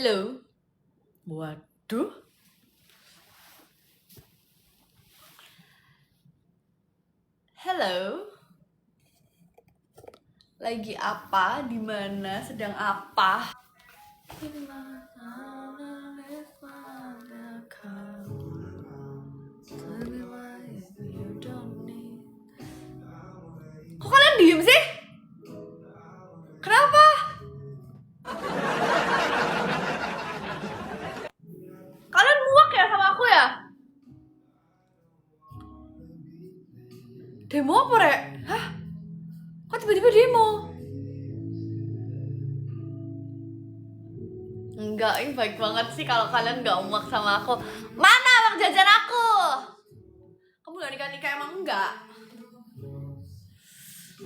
Halo. Waduh. Halo. Lagi apa? Di mana? Sedang apa? Kok kalian diem sih? Kenapa? Kalian muak ya sama aku ya? Demo apa, Rek? Hah? Kok tiba-tiba demo? Enggak, ini baik banget sih kalau kalian gak muak sama aku. Mana uang jajan aku? Kamu gak nikah-nikah emang enggak?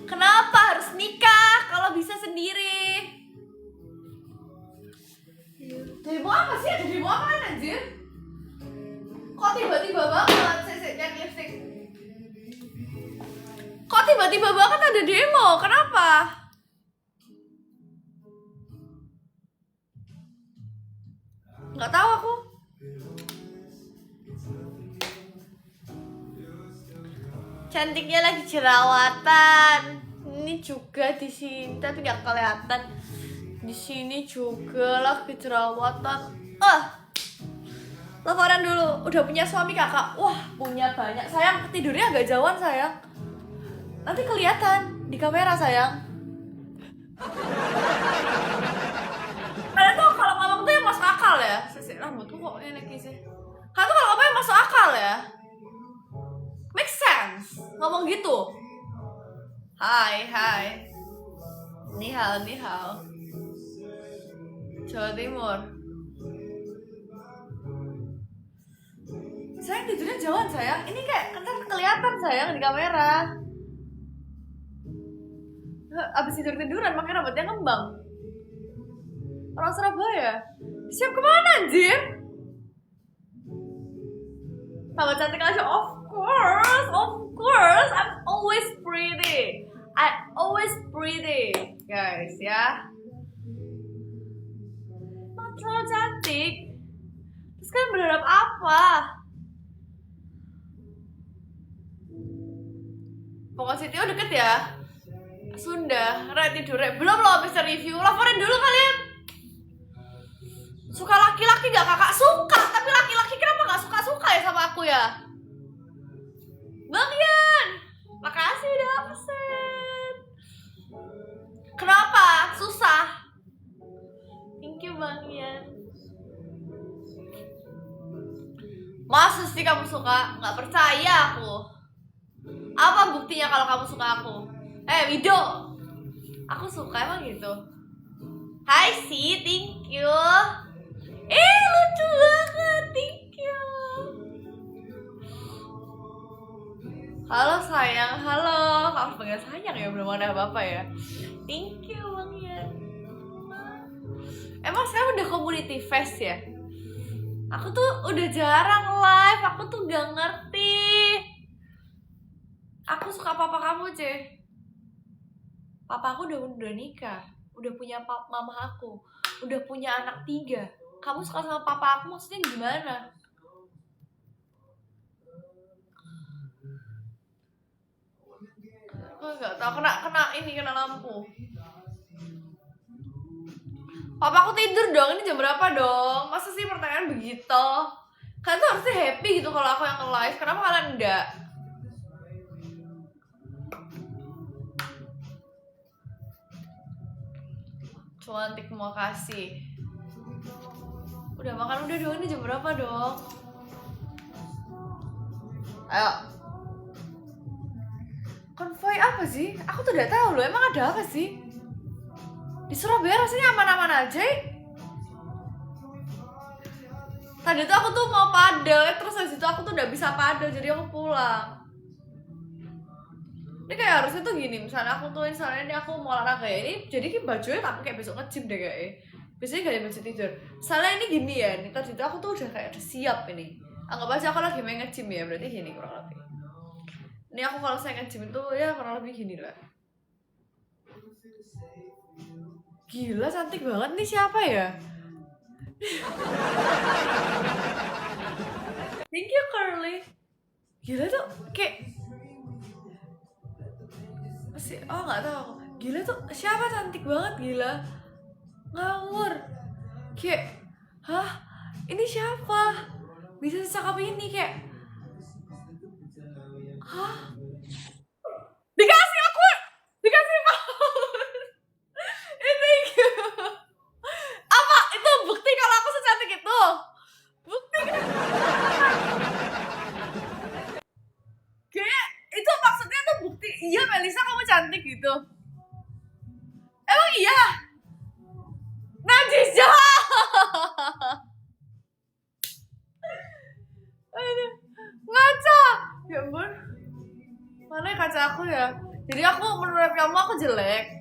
Kenapa harus nikah kalau bisa sendiri? Demo apa sih? Ada demo apa kan anjir? Kok tiba-tiba banget? Saya cari lipstick. Kok tiba-tiba banget ada demo? Kenapa? Nggak tahu aku. Cantiknya lagi jerawatan. Ini juga di sini tapi nggak kelihatan. Di sini juga lagi jerawatan. Teleponan dulu. Udah punya suami kakak? Wah, punya banyak. Sayang, tidurnya agak jauhan sayang. Nanti kelihatan di kamera sayang. Kalian tuh kalau ngomong tuh yang masuk akal ya. Sisi rambutku kok ini sih. Kalian tuh kalau ngomong yang masuk akal ya. Make sense. Ngomong gitu. Hai. Ni hao. Jawa Timur. Sayang tidurnya jauhan sayang. Ini kayak kan kelihatan sayang di kamera. Abis tiduran makanya rambutnya ngembang. Orang Surabaya. Siap kemana anjir? Tambah cantik aja. Of course. I'm always pretty. Guys ya. Emang terlalu cantik. Terus kalian berharap apa? Pokok Sitio deket ya? Sunda, tidur. Belum loh bisa review. Laporin dulu kalian. Suka laki-laki gak kakak? Suka, tapi laki-laki kenapa gak suka-suka ya sama aku ya? Bang Yan, makasih udah absen. Kenapa? Susah. Thank you Bang Yan. Masa sih kamu suka? Gak percaya aku. Apa buktinya kalau kamu suka aku? Wido, aku suka emang gitu. Hai sih, thank you. Lucu banget, thank you. Halo sayang, halo. Kamu panggil sayang ya, belum ada apa-apa ya. Thank you Bang Yan. Emang saya udah community face ya? Aku tuh udah jarang live, aku tuh gak ngerti. Aku suka papa kamu, Ce. Papa aku udah nikah, udah punya mama aku, udah punya anak 3. Kamu suka sama papa aku maksudnya gimana? Aku nggak tahu, kena lampu. Papa aku tidur dong, ini jam berapa dong? Masa sih pertanyaan begitu? Kalian tuh harusnya happy gitu kalau aku yang nge-live, kenapa kalian enggak? Cantik, mau kasih. Udah makan udah dong, ini jam berapa dong? Ayo. Konvoy apa sih? Aku tuh udah tahu loh, emang ada apa sih? Di Surabaya rasanya aman-aman aja. Tadi tuh aku tuh mau padel, terus habis itu aku tuh udah bisa padel, jadi aku pulang. Ini kayak harusnya tuh gini, misalnya aku ini aku mau olahraga ya, ini jadi kan bajunya tak kayak besok nge-gym deh kayaknya. Biasanya gak ada baju tidur. Misalnya ini gini ya, nih tadi tuh aku tuh udah kayak udah siap ini. Anggap aja aku lagi main nge-gym ya, berarti gini kurang lebih. Ini aku kalau saya nge-gym itu ya kurang lebih gini lah. Gila cantik banget nih, siapa ya? Thank you Curly. Gila tuh kayak masih nggak tahu aku. Gila tuh siapa cantik banget gila. Ngawur. Kayak ini siapa? Bisa secakap ini kayak dikasih aku power. Thank you. Apa itu bukti kalau aku secantik itu? Bukti kan? Kayak itu maksudnya tuh bukti. Iya Melisa kamu cantik gitu. Emang iya? Najis jahat. Aduh, ngaca. Ya ampun. Mana kaca aku ya? Jadi menurut kamu aku jelek.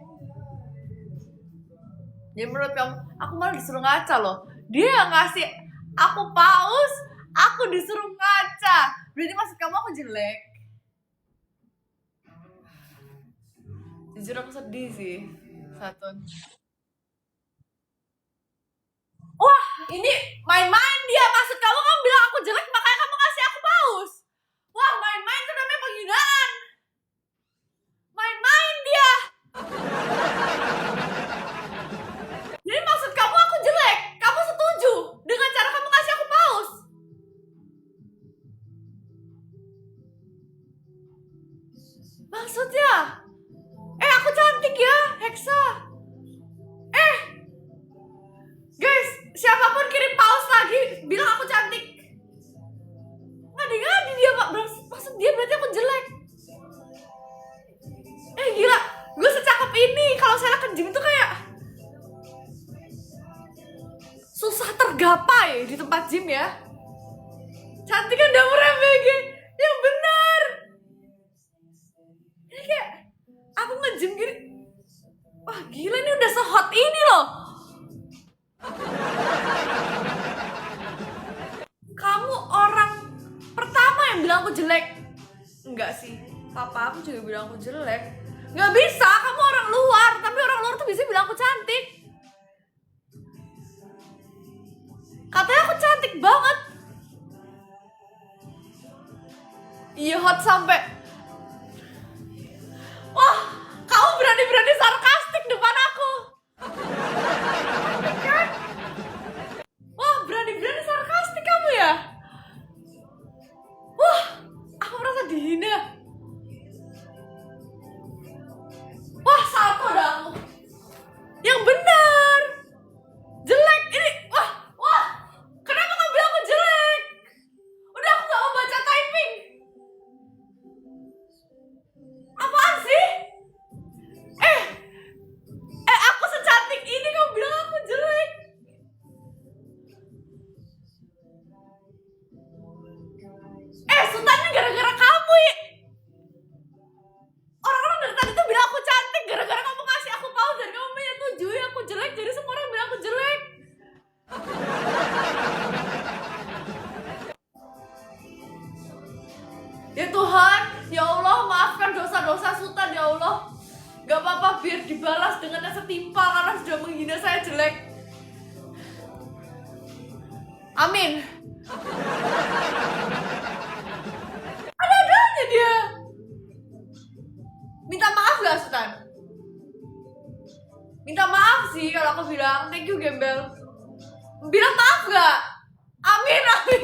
Ya menurut kamu aku malah disuruh ngaca loh. Dia yang ngasih aku paus, aku disuruh ngaca. Berarti maksud kamu aku jelek. Jujur aku sedih sih. Satu. Wah, ini main-main dia. Maksud kamu bilang aku jelek makanya kamu ngasih aku paus. Wah, main-main itu namanya penghinaan. Main-main dia. Jadi maksud kamu aku jelek. Kamu setuju dengan cara kamu ngasih aku paus? Maksudnya? Aku cantik ya, Hexa. Guys, siapapun kirim paus lagi bilang aku cantik. Ngadi-ngadi dia, Pak. Maksud dia berarti aku jelek. Gila. Gue secakep ini. Kalau saya ke gym itu kayak susah tergapai di tempat gym ya. Cantik kan dapurnya BG. Yang benar. Ini kayak aku nge-gym gini. Wah gila, ini udah se-hot ini loh. Kamu orang pertama yang bilang aku jelek. Enggak sih, papa aku juga bilang aku jelek. Nggak bisa, kamu orang luar. Tapi orang luar tuh bisa bilang aku cantik. Katanya aku cantik banget. Iya, hot sampai. Wah, kamu berani-berani sarkastik depan aku. Wah, berani-berani sarkastik kamu ya. Wah, aku merasa dihina. Wah, satu dah aku. Yang benar. Jelek ini. Wah. Kenapa kamu bilang aku jelek? Udah aku gak mau baca typing. Apaan sih? Aku secantik ini kamu bilang aku jelek. Sultan ini gara-gara kamu ya. Orang-orang dari tadi tuh bilang aku cantik gara-gara kamu ngasih aku paus dan kamu menyetujui aku jelek. Jadi semua orang bilang aku jelek. Ya Tuhan, ya Allah maafkan dosa-dosa Sultan ya Allah. Gak apa-apa biar dibalas dengan yang setimpal karena sudah menghina saya jelek. Amin. Ada-adanya dia. Minta maaf gak Sultan? Minta maaf sih kalau aku bilang thank you Gembel. Bilang maaf gak? Amin, amin.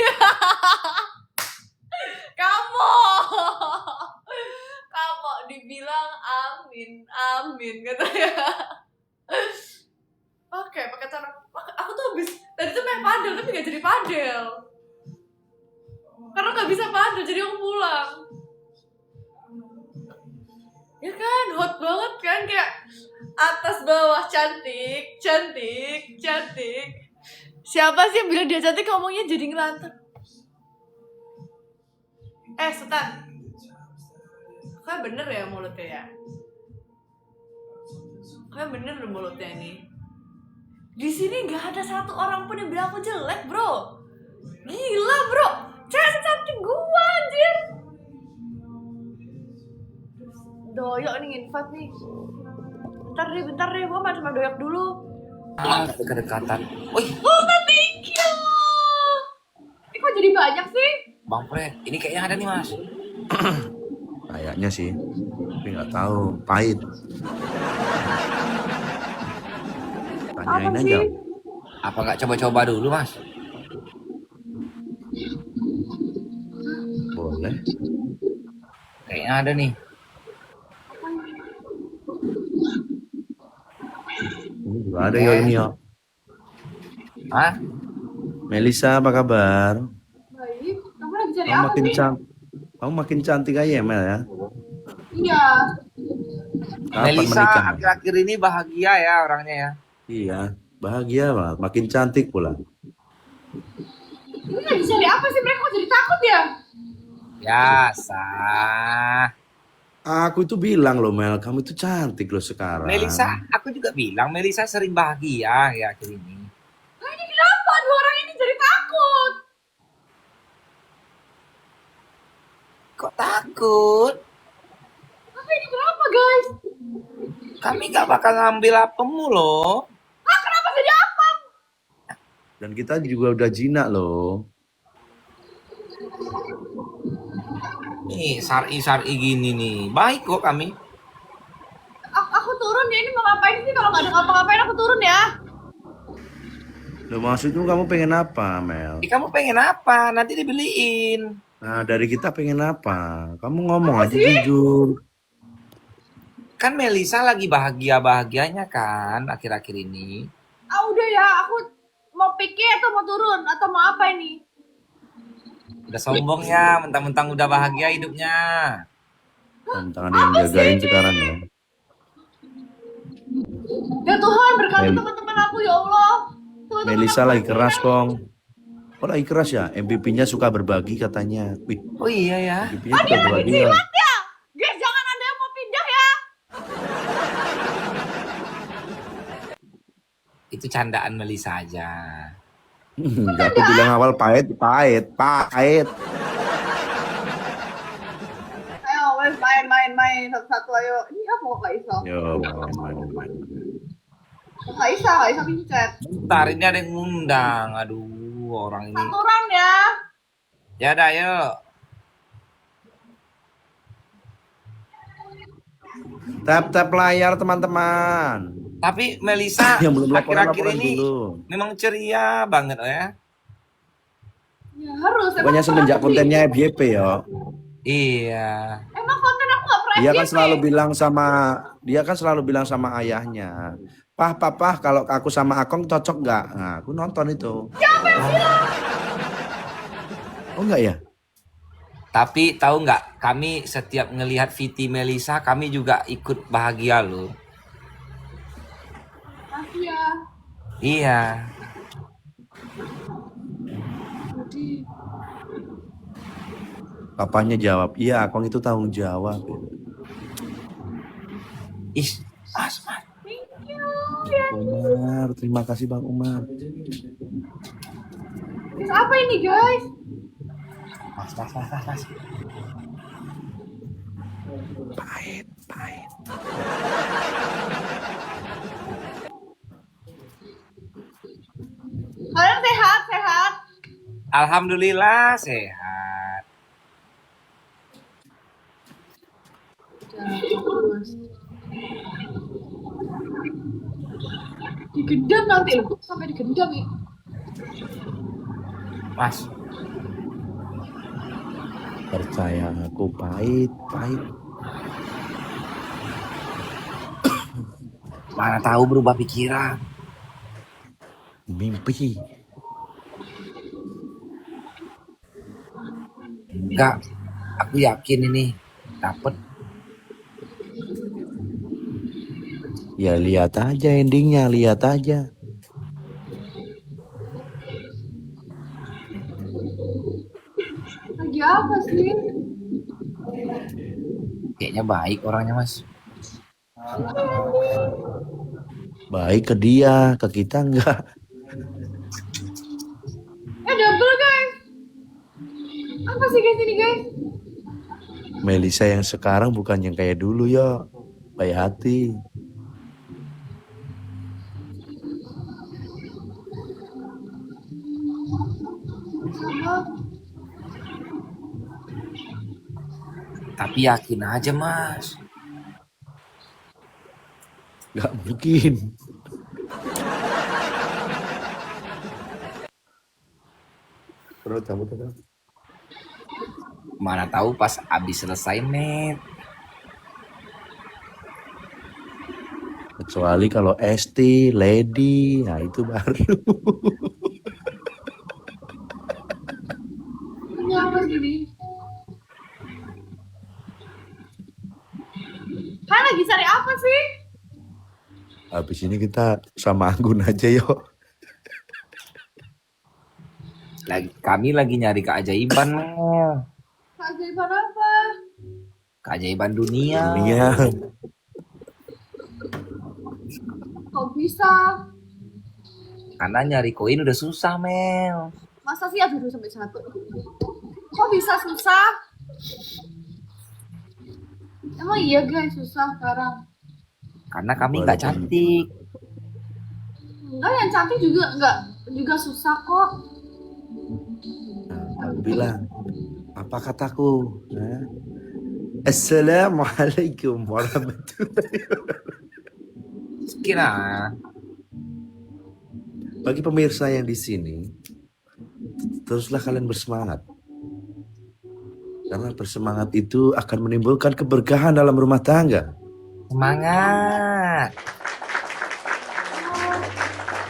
Kamu dibilang amin katanya. Oke, pakai cara aku tuh habis tadi tuh main padel tapi gak jadi padel karena gak bisa padel, jadi aku pulang. Ya kan, hot banget kan, kayak atas bawah cantik. Siapa sih yang bilang dia cantik ngomongnya jadi ngelantur? Sultan, kayak bener ya mulutnya ya? Kayak bener loh mulutnya ini. Di sini nggak ada satu orang pun yang bilang aku jelek, bro. Gila, bro. Cewek secantik gua, anjir. Doyok nih invite nih. Bentar deh, gua cuma doyok dulu. Tapi kedekatan. Oh, tapi banyak sih? Bang Fred, ini kayaknya ada nih Mas. Kayaknya sih, tapi nggak tahu. Pahit. Tanyain Apa aja. sih? Apa nggak coba-coba dulu Mas? Boleh. Kayaknya ada nih. Ini juga ada ya ini ya. Hah? Melisa, apa kabar? Baik, kamu lagi cari Kamu apa makin sih? cantik. Kamu makin cantik aja ya, Mel ya. Iya. Kapan Melisa menikah? akhir-akhir ini bahagia ya orangnya ya. Iya, bahagia banget. Makin cantik pula. Ini lagi cari apa sih? Mereka kok jadi takut ya? Biasa. Aku itu bilang loh Mel, kamu itu cantik loh sekarang. Melisa, aku juga bilang Melisa sering bahagia ya akhir ini. Nah, ini kenapa dua orang ini jadi takut? Kok takut? Tapi ini kenapa guys? Kami gak bakal ngambil apemu loh. Ah, kenapa jadi apa? Dan kita juga udah jinak loh. Nih, sari-sari gini nih. Baik kok kami. Aku turun ya, ini mau ngapain sih? Kalau nggak ada ngapa-ngapain aku turun ya. Loh maksudmu kamu pengen apa Mel? Kamu pengen apa? Nanti dibeliin. Nah dari kita pengen apa? Kamu ngomong aja jujur. Kan Melisa lagi bahagia-bahagianya kan akhir-akhir ini. Ah udah ya, aku mau pikir atau mau turun atau mau apa ini? Udah sombong ya, mentang-mentang udah bahagia hidupnya. Tentang ada yang jagain sekarang ya. Ya Tuhan, berkati teman-teman aku ya Allah. Teman-teman Melisa aku lagi keras kong. Oh lagi keras ya? MVP-nya suka berbagi katanya. Wih, Oh iya ya. MVP-nya suka berbagi ya. ya. Guys, jangan ada yang mau pindah ya. Itu candaan Melisa aja. Enggak, aku bilang awal pahit. Ayo, wes main satu-satu ayo. Ini apa kok Kak Isa? Yo, main. Kak Isa pincet. Bentar, ini ada yang ngundang. Aduh, orang ini. Satu round ya. Ya dah, yuk. Tap layar teman-teman. Tapi Melisa Yang belum laporan akhir-akhir ini dulu. memang ceria banget ya. Ya harus. Pokoknya semenjak kontennya FYP ya. Iya. Emang konten aku nggak pernah Dia kan FYP. selalu bilang sama ayahnya, Pah, kalau aku sama Akong cocok nggak? Nah, aku nonton itu. Siapa yang bilang? Oh enggak ya? Tapi tahu nggak, kami setiap ngelihat Viti Melisa, kami juga ikut bahagia loh. Makasih ya. Iya. Papanya jawab, iya Akong itu tanggung jawab. Ih, Mas. Thank you. Ya. Umar, terima kasih Bang Umar. Guys, apa ini guys? Mas. Pahit. Kalian sehat? Alhamdulillah sehat. Digendam nanti loh, sampai digendam ya. Mas, Percaya aku pahit. mana tahu berubah pikiran. Mimpi. Enggak, aku yakin ini dapet. Ya lihat aja endingnya, lihat aja. Lagi apa sih? Kayaknya baik orangnya Mas. Baik ke dia, ke kita enggak. Double guys. Apa sih guys ini guys? Melisa yang sekarang bukan yang kayak dulu ya. Baik hati. Sama. Tapi yakin aja mas. Nggak mungkin. Terus cabut aja. Mana tahu pas abis selesai net. Kecuali kalau ST, Lady, nah itu baru. Ini apa gini? Kalian lagi cari apa sih? Habis ini kita sama Anggun aja yuk. Kami lagi nyari keajaiban Mel. Keajaiban apa? Keajaiban dunia. Dunia. Kok bisa? Karena nyari koin udah susah Mel. Masa sih ada 2 sampai 1? Kok bisa susah? Emang iya guys susah sekarang. Karena kami nggak cantik. Enggak, yang cantik juga susah kok. Aku bilang, apa kataku? Nah, Assalamualaikum warahmatullahi wabarakatuh. Kira Bagi pemirsa yang di sini, teruslah kalian bersemangat. Karena bersemangat itu akan menimbulkan keberkahan dalam rumah tangga. semangat.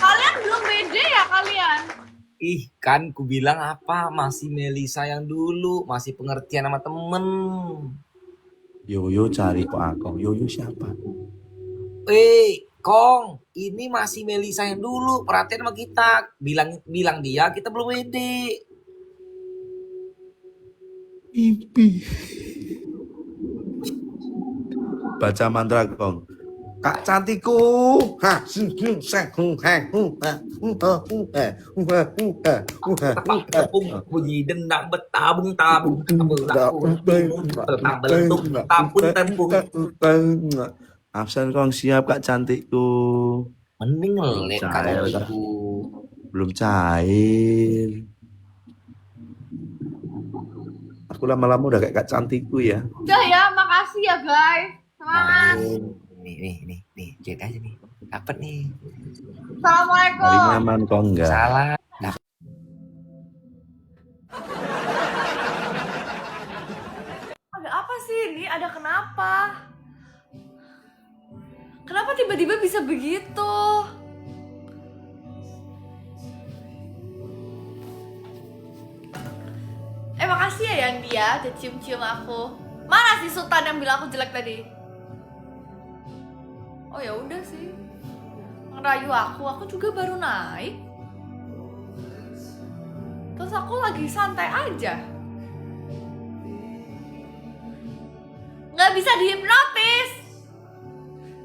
Kalian belum pede ya kalian? Ih kan ku bilang apa, masih Melisa yang dulu, masih pengertian sama temen. Yoyo cari kok Akong. Yoyo siapa? Kong, ini masih Melisa yang dulu, perhatian sama kita. Bilang dia, kita belum pede. Mimpi. Baca mantra Kong. Kak cantikku. Bunyi dendang betabung tabung Absen Kong siap Kak cantikku. mending ngelik Cair, kalau Kak. itu. Belum cair. Aku lama-lama udah kayak Kak cantikku ya. Udah ya, makasih ya guys. Nah, Semangat. nih, cek aja nih. Dapat nih. Assalamualaikum. Hari nyaman kok enggak? Salah. Ada apa sih ini? Ada kenapa? Kenapa tiba-tiba bisa begitu? Makasih ya yang dia udah cium-cium aku. Mana sih Sultan yang bilang aku jelek tadi? Oh ya udah sih. Ngerayu aku juga baru naik. Terus aku lagi santai aja. Nggak bisa dihipnotis.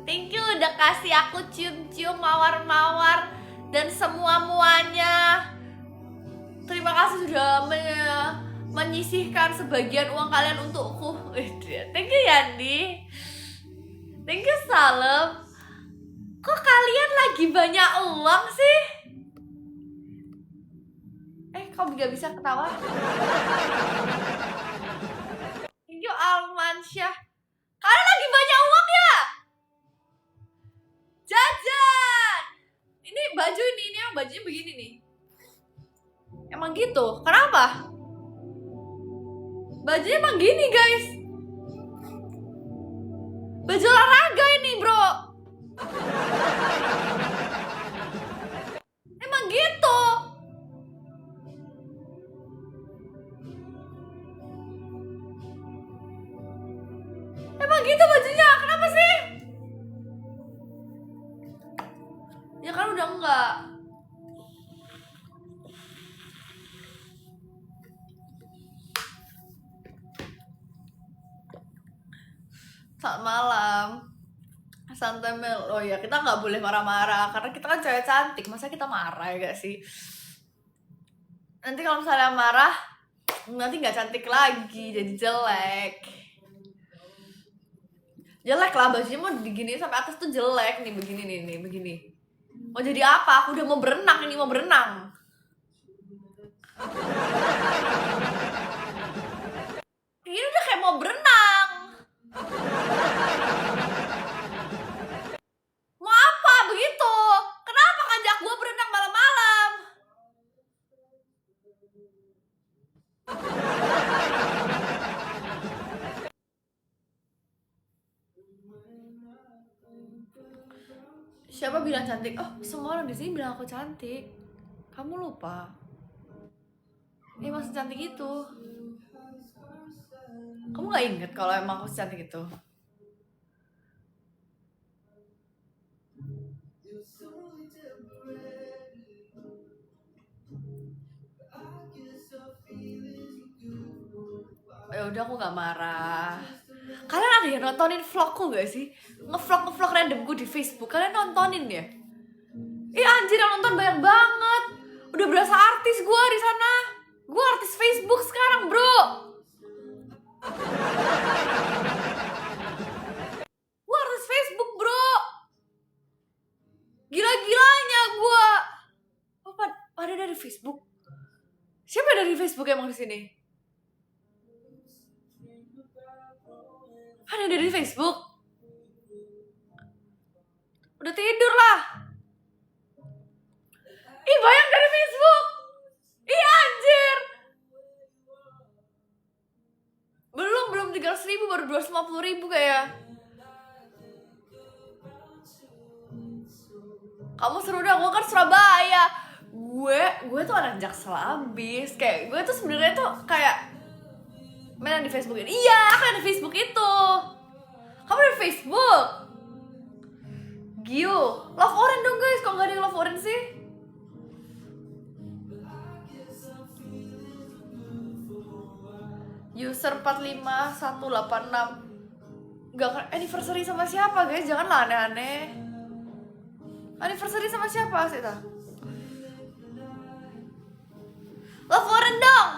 Thank you udah kasih aku cium-cium, mawar-mawar, dan semua-muanya. Terima kasih sudah menyisihkan sebagian uang kalian untukku. Thank you Yandi. Thank you Salem. Kok kalian lagi banyak uang sih? Kok gak bisa ketawa? Thank you Almansyah. Kalian lagi banyak uang ya? Jajan. Ini baju ini yang bajunya begini nih. Emang gitu? Kenapa? Bajunya emang gini guys. Baju olahraga ini bro. Emang gitu. Emang gitu bajunya. Kenapa sih? Ya kan udah enggak. Selamat malam. Santai Mel. Oh ya, kita nggak boleh marah-marah karena kita kan cewek cantik. Masa kita marah ya gak sih? Nanti kalau misalnya marah, nanti nggak cantik lagi, jadi jelek. Jelek lah, bajunya mau digini sampai atas tuh jelek nih, begini nih, begini. Mau jadi apa? Aku udah mau berenang, ini mau berenang. Ini udah kayak mau berenang. Siapa bilang cantik? Oh, semua orang di sini bilang aku cantik. Kamu lupa. Emang secantik itu. Kamu gak inget kalau emang aku secantik itu? Ya udah, aku gak marah. Kalian ada yang nontonin vlogku gak sih? Ngevlog randomku di Facebook. Kalian nontonin ya? Ih anjir, yang nonton banyak banget. Udah berasa artis gue di sana. Gue artis Facebook sekarang, bro. Gue artis Facebook, bro. Gila-gilanya gue. Oh, pada dari Facebook? Siapa dari Facebook emang di sini? Ada dari Facebook? Udah tidur lah. Ih, banyak dari Facebook. Ih, anjir. Belum 300.000, baru 250.000 kayak. Kamu seru dah, gue kan Surabaya. Gue tuh anak Jaksel abis. Kayak gue tuh sebenarnya tuh kayak mainan di Facebook ini. Iya, aku ada di Facebook itu. Kamu ada di Facebook? Giu, love orange dong guys. Kok gak ada yang love orange sih? User 45186. Gak anniversary sama siapa guys? Janganlah aneh-aneh. Anniversary sama siapa sih ta? Love orange dong.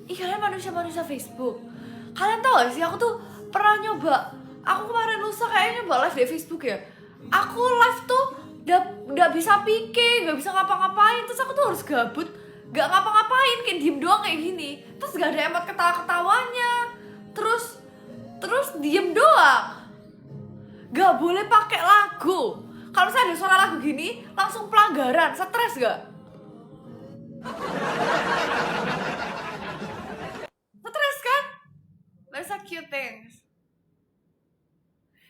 Ih, kalian manusia-manusia Facebook. Kalian tau gak sih, aku tuh pernah nyoba. Aku kemarin lusa kayaknya nyoba live di Facebook ya. Aku live tuh gak bisa pikir, gak bisa ngapa-ngapain. Terus aku tuh harus gabut, gak ngapa-ngapain, kayak diem doang kayak gini. Terus gak ada emot ketawa-ketawanya. Terus diem doang. Gak boleh pakai lagu. Kalau saya ada suara lagu gini, langsung pelanggaran. Stres gak? Stres kan? That's a cute things.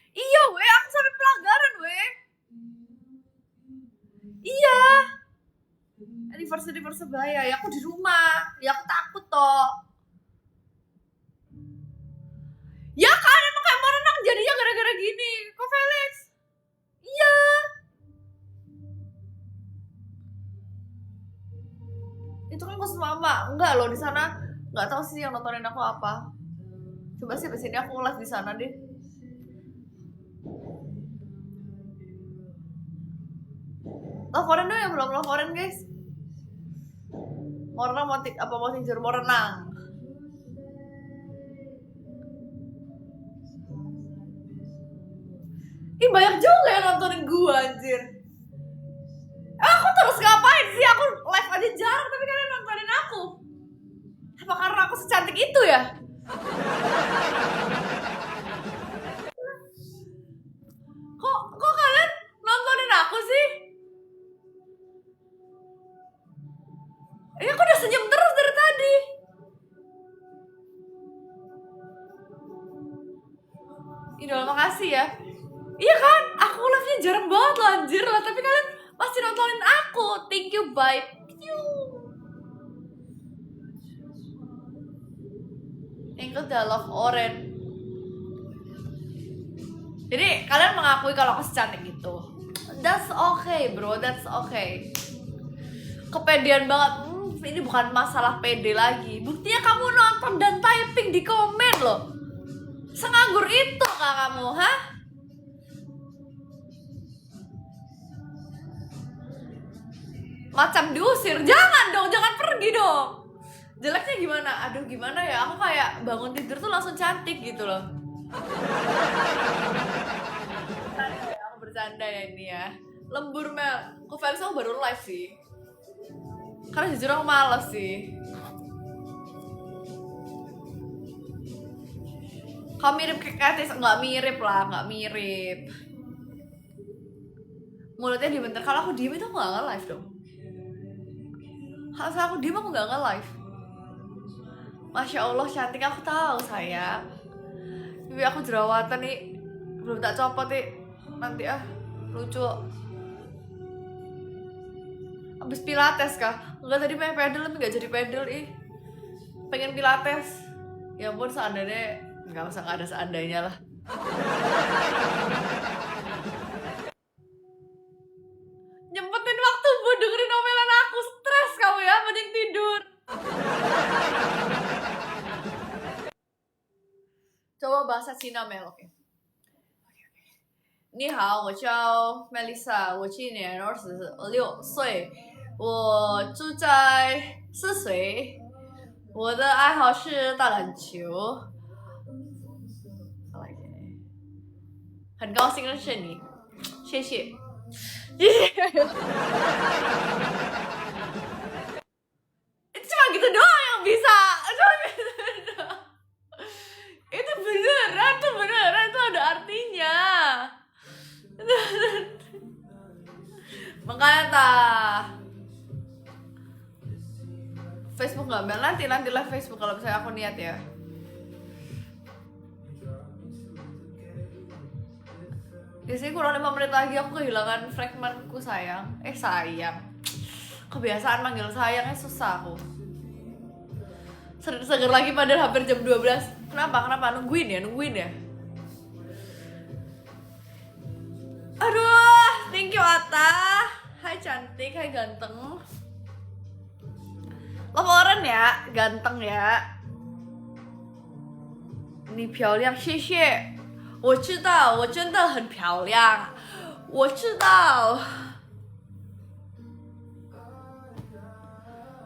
Iya weh, aku sampai pelanggaran weh. Iya. Anniversary Persebaya, ya aku di rumah. Ya aku takut toh. Ya kan, emang kayak mau renang jadinya gara-gara gini. Kok Felix? Iya. Itu kan khusus mama. Enggak loh, di sana nggak tahu sih yang nontonin aku apa. Coba sih abis ini aku live di sana deh. Love orange dong, yang belum love orange guys. Mau renang mau tidur, mau renang. Ih, banyak juga yang nontonin gua anjir. Aku terus ngapain sih? Aku live aja jarang, tapi kalian nontonin aku. Apa karena aku secantik itu ya? Kok kalian nontonin aku sih? Aku udah senyum terus dari tadi. Idol, makasih ya. Iya kan? Aku live-nya jarang banget loh anjir lah, tapi kalian masih nontonin aku. Thank you, bye. Yang udah love orange. Jadi kalian mengakui kalau aku secantik itu. That's okay bro, that's okay. Kepedean banget. Ini bukan masalah pede lagi. Buktinya kamu nonton dan typing di komen loh. Senganggur itu kak kamu, hah? Macam diusir. Jangan dong, jangan pergi dong. Jeleknya gimana? Aduh gimana ya, aku kayak bangun tidur tuh langsung cantik gitu loh. Aku bercanda ya ini ya. Lembur Mel. Kok Felix aku baru live sih. Karena jujur aku males sih. Kau mirip ke Katis? Nggak mirip lah, nggak mirip. Mulutnya dibentar. Kalau aku diem itu aku nggak nge-live dong. Kalau aku diem aku nggak nge-live. Masya Allah cantik, aku tahu sayang. Tapi aku jerawatan nih, belum tak copot nih. Nanti lucu. Abis pilates kah? Enggak, tadi pengen pedal tapi nggak jadi pedal pengen pilates. Ya ampun, seandainya nggak usah, nggak ada seandainya lah. Nyempetin waktu buat dengerin omelan aku, stres kamu ya, mending tidur. Coba bahasa Cina Mel, oke. 你好，我叫 Melissa，我今年26岁，我住在泗水，我的爱好是打篮球。很高兴认识你，谢谢，谢谢。Cuma gitu doang yang bisa, cuma gitu doang. Itu beneran itu ada artinya. Makanya Facebook nggak Mel, nanti live Facebook kalau misalnya aku niat ya. Biasanya kurang 5 menit lagi aku kehilangan fragmentku sayang. Sayang, kebiasaan manggil sayangnya susah aku. Seger lagi padahal hampir jam 12. Kenapa nungguin ya. Aduh, thank you Atta. Hai cantik, hai ganteng. Laporan ya, ganteng ya. Ni 漂亮，谢谢。我知道，我真的很漂亮。我知道。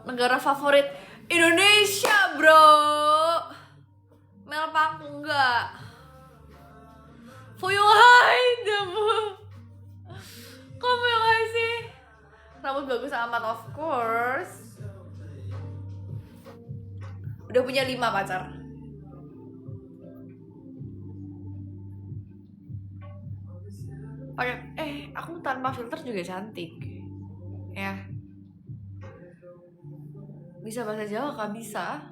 Negara favorit Indonesia, bro. Mel Paku enggak. Fuyunghai demu. Kok Fuyunghai sih? Rambut bagus amat, of course. Udah punya 5 pacar. Aku tanpa filter juga cantik. Ya. Bisa bahasa Jawa kah? Bisa.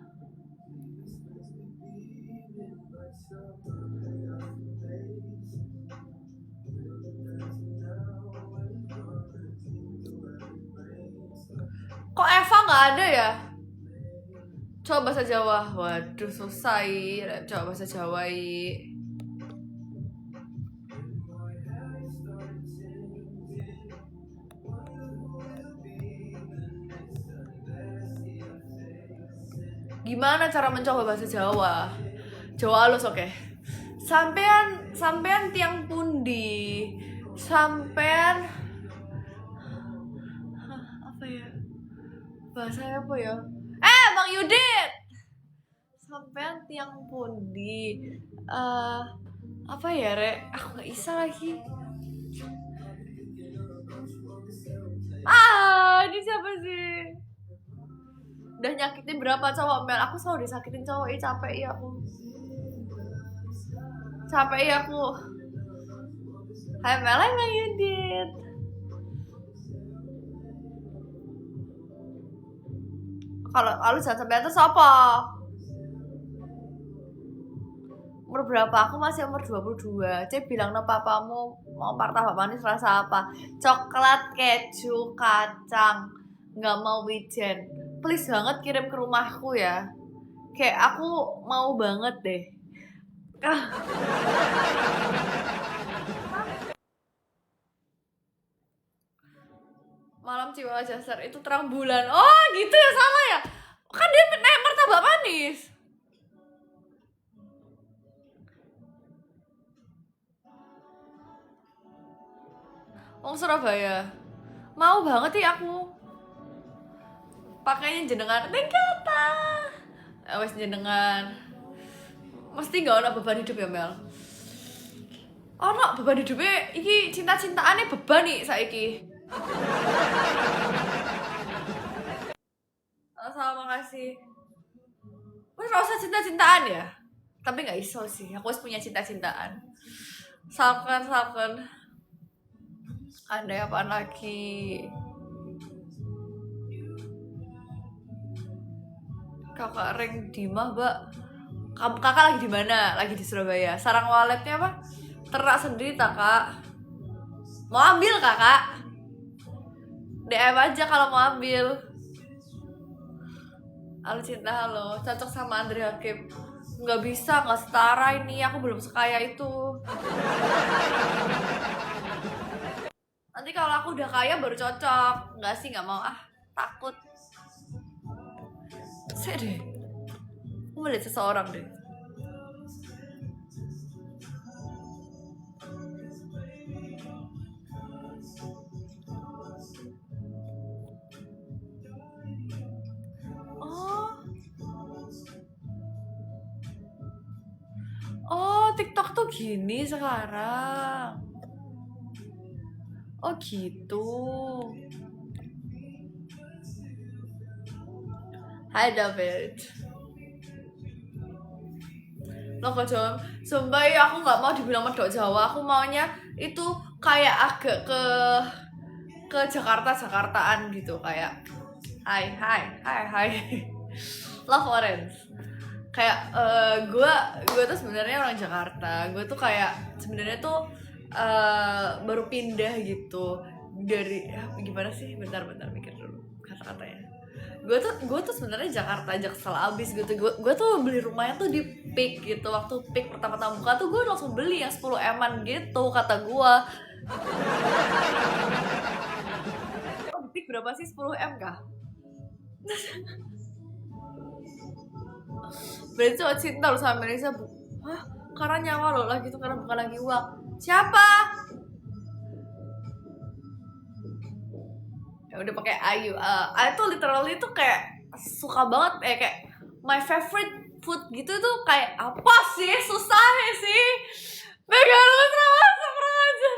Kok Eva nggak ada ya? Coba bahasa Jawa. Waduh, susah coba bahasa Jawa Gimana cara mencoba bahasa Jawa? Jawa halus, oke. Sampean tiang pundi? Sampean apa ya? Bahasanya apa ya? Bang Yudit! Sampean tiang pundi? Apa ya, Rek? Aku gak bisa lagi. Ini siapa sih? Udah nyakitin berapa cowok, Mel? Aku selalu disakitin cowok, capek aku. Hai Mel, hai Bang Yudit. Kalau jangan sampai atas apa? Umur berapa? Aku masih umur 22. Cek bilang no papamu mau martabak manis rasa apa? Coklat, keju, kacang. Nggak mau wijen. Please banget kirim ke rumahku ya. Kayak aku mau banget deh. Malam Cibawa Jasar itu terang bulan. Oh gitu ya, sama ya. Kan dia naik martabak manis. Surabaya. Mau banget ya aku. Pakainya jenengan Tengkata. Wes jenengan. Mesti gak ada beban hidup ya, Mel? Beban hidupnya iki cinta-cintaannya beban nih saiki. Sama makasih. Wes rasa cinta-cintaan ya? Tapi gak iso sih. Aku harus punya cinta-cintaan. Salken. Andai apaan lagi? Kakak Reng Dimah, Mbak. Kakak lagi di mana? Lagi di Surabaya. Sarang waletnya apa? Ternak sendiri tak, Kak? Mau ambil kakak? DM aja kalau mau ambil. Halo cinta, halo. Cocok sama Andre Hakim. Nggak bisa, nggak setara ini. Aku belum sekaya itu. Nanti kalau aku udah kaya baru cocok. Nggak sih, nggak mau. Takut. Saya deh. Aku melihat seseorang deh. Oh, TikTok tuh gini sekarang. Oh gitu. Hai David. Loh kok Jom, sumpah ya aku nggak mau dibilang medok Jawa. Aku maunya itu kayak agak ke Jakartaan gitu, kayak hai. Love Orange. Kayak gue tuh sebenarnya orang Jakarta. Gue tuh kayak sebenarnya tuh baru pindah gitu dari gimana sih? Bentar mikir dulu kata-katanya. Gue tuh sebenarnya Jakarta Jaksel abis gitu. Gue tuh beli rumahnya tuh di Peak gitu. Waktu Peak pertama-tama buka tuh gue langsung beli yang 10 eman gitu kata gue. Oh, di Peak berapa sih 10 M kah? Berarti cowok cinta lo sama Indonesia. Hah? Karena nyawa lo lagi tuh, karena bukan lagi uang. Siapa? Ya udah pakai Ayu. Ayu tuh literally tuh kayak suka banget kayak my favorite food gitu tuh kayak apa sih? Susah sih. Megalus aja.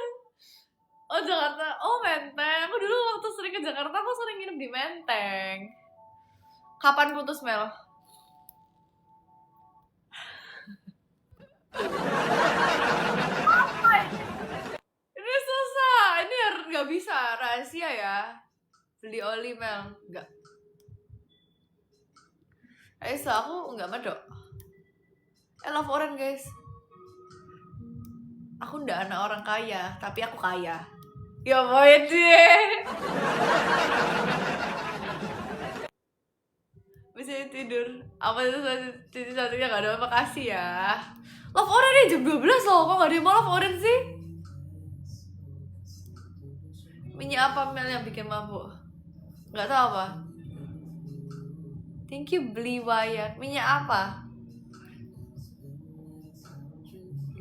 Oh Jakarta. Oh Menteng. Aku dulu waktu sering ke Jakarta aku sering nginep di Menteng. Kapan putus Mel? Ini susah, ini nggak bisa rahasia ya. Beli oli Mel, nggak. So aku nggak medok. I love Orange guys. Aku nggak anak orang kaya, tapi aku kaya. Ya boy deh. Bisa tidur. Apa itu satu-satunya nggak ada, makasih ya. Love Orange jam 12 loh, kok gak ada yang mau Love Orange sih? Minyak apa Mel yang bikin mabuk? Gak tau apa? Thank you beli Wayan. Minyak apa?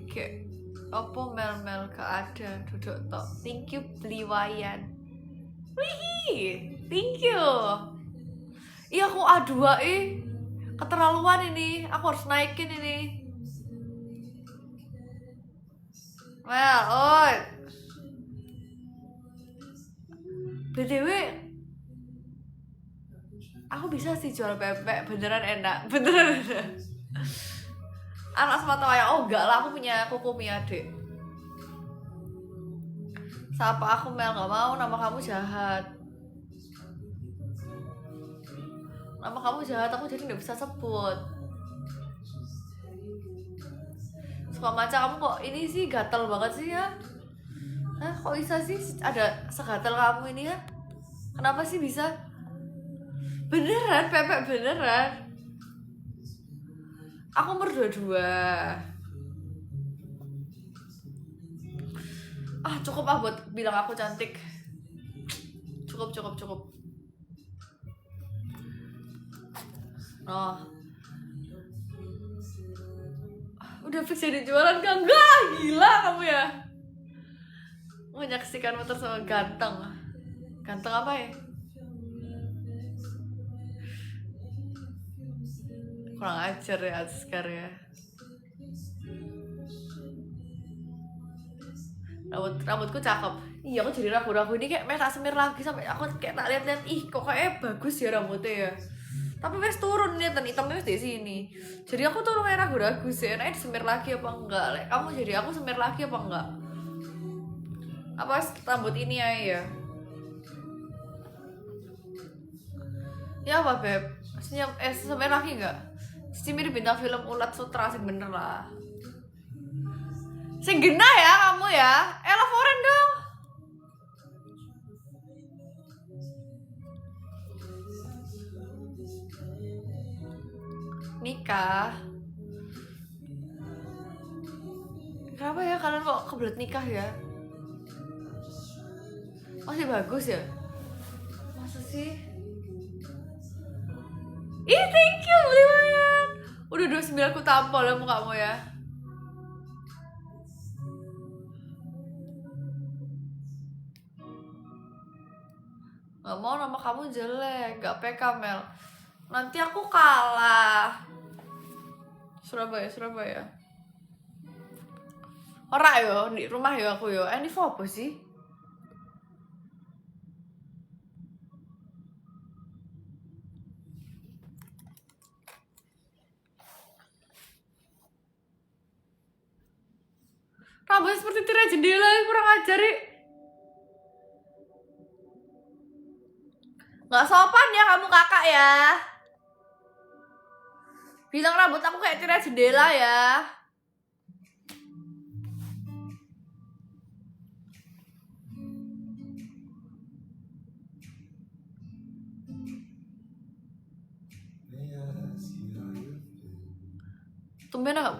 Kayak apa Mel keadaan duduk tok. Thank you beli Wayan. Wih, thank you. Iya aku A2 keterlaluan ini. Aku harus naikin ini. Mel, oi. BTW aku bisa sih jual pempek, beneran enak. Anak semata wayang. Oh enggak lah, aku punya kuku Miyade. Sapa aku Mel, gak mau, nama kamu jahat. Nama kamu jahat, aku jadi gak bisa sebut. Suka maca kamu kok ini sih gatel banget sih ya. Hah, kok bisa sih ada segatel kamu ini ya? Kenapa sih bisa? Beneran, pepek beneran. Aku umur 22. Cukup buat bilang aku cantik. Cukup. Oh. Udah fix jadi jualan kan? Enggak, gila kamu ya. Menyaksikan motor sama ganteng. Ganteng apa ya? Kurang ajar ya Azkar ya. Rambutku cakep. Iya, aku jadi ragu-ragu ini kayak tak semir lagi sampai aku kayak tak lihat-lihat, kok kayak bagus ya rambutnya ya. Tapi wes turun nih, dan hitamnya wes di sini. Jadi aku tuh lumayan ragu-ragu sih, enaknya disemir lagi apa enggak? Kamu jadi aku semir lagi apa enggak? Apa rambut ini aja ya? Ya apa beb? Semir lagi enggak? Si mirip bintang film Ulat Sutra, sing bener lah. Sing genah ya kamu ya. Love Orange dong. nikah. Kenapa ya kalian kok kebelet nikah ya? Masih bagus ya? Masa sih? Ih, thank you, beli banyak. Udah 29 aku tampol ya mukamu ya. Gak mau nama kamu jelek, gak peka Mel. Nanti aku kalah. Surabaya. Ora yo, di rumah yo aku yo. Ini apa sih? Rambutnya seperti tirai jendela, kurang ajar ya. Gak sopan ya kamu kakak ya. Bilang rambut aku kayak tirai jendela ya. Tumben gak?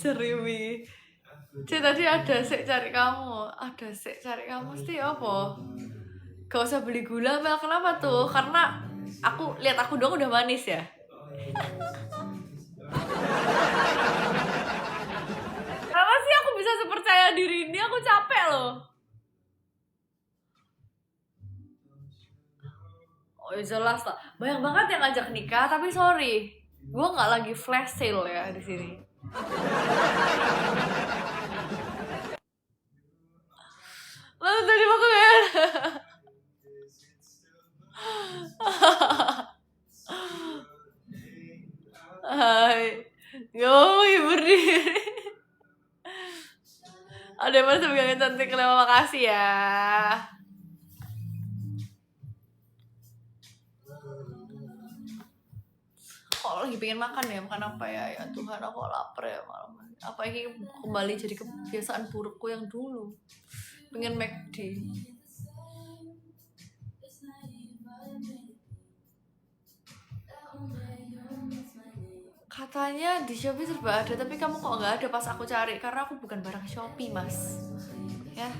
Cerimi. Tadi ada sik cari kamu. Ada sik cari kamu mesti apa? Gak usah beli gula Mel, kenapa tuh? Karena aku lihat aku dong udah manis ya. Kenapa sih aku bisa sepercaya diri ini? Aku capek loh. Oh ya jelas lah. Banyak banget yang ngajak nikah, tapi sorry, gue nggak lagi flash sale ya di sini. Lalu tadi aku ya. Hai, yo hibur diri. Ada yang masih pegangin cantik, terima makasih ya. Kok lagi pengen makan ya? Makan apa ya? Ya Tuhan, aku lapar ya malam. Apa ini kembali jadi kebiasaan burukku yang dulu? Pengen McD. Katanya di Shopee serba ada, tapi kamu kok nggak ada pas aku cari, karena aku bukan barang Shopee mas. Ya.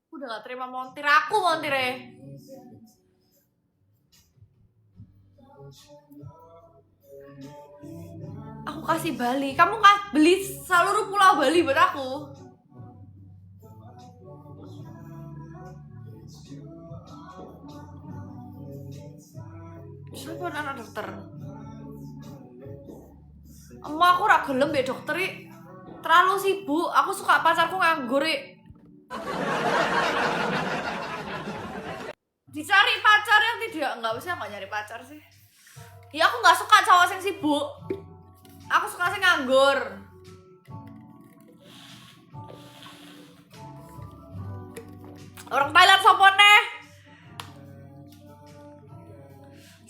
Udah gak terima montir aku montirnya. Aku kasih Bali, kamu beli seluruh pulau Bali buat aku. Siapa anak dokter? Emak aku rak gelem ya dokter, terlalu sibuk. Aku suka pacarku nganggur. Dicari pacar yang tidak, nggak usah nggak nyari pacar sih. Ya aku nggak suka cowok yang sibuk. Aku suka sih nganggur. Orang Thailand sopone.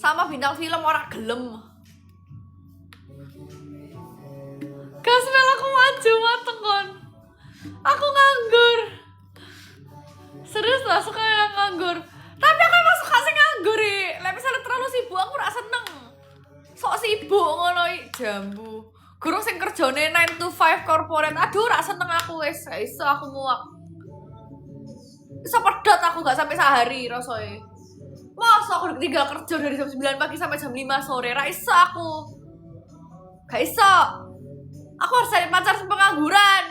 Sama bintang film orang gelem. Kasmel aku maju mateng kon. Aku nganggur. Serius lah suka yang nganggur. Tapi aku emang suka sih nganggur ya. Misalnya terlalu sibuk aku gak seneng. Sok sibuk ngono jambu. Gurung sing kerjane 9 to 5 corporate. Aduh gak seneng aku wis. Gak iso aku muak. Iso pedot aku gak sampai sehari rasanya. Masa aku tinggal kerja dari jam 9 pagi sampai jam 5 sore. Gak iso aku. Gak iso. Aku harus cari pacar pengangguran.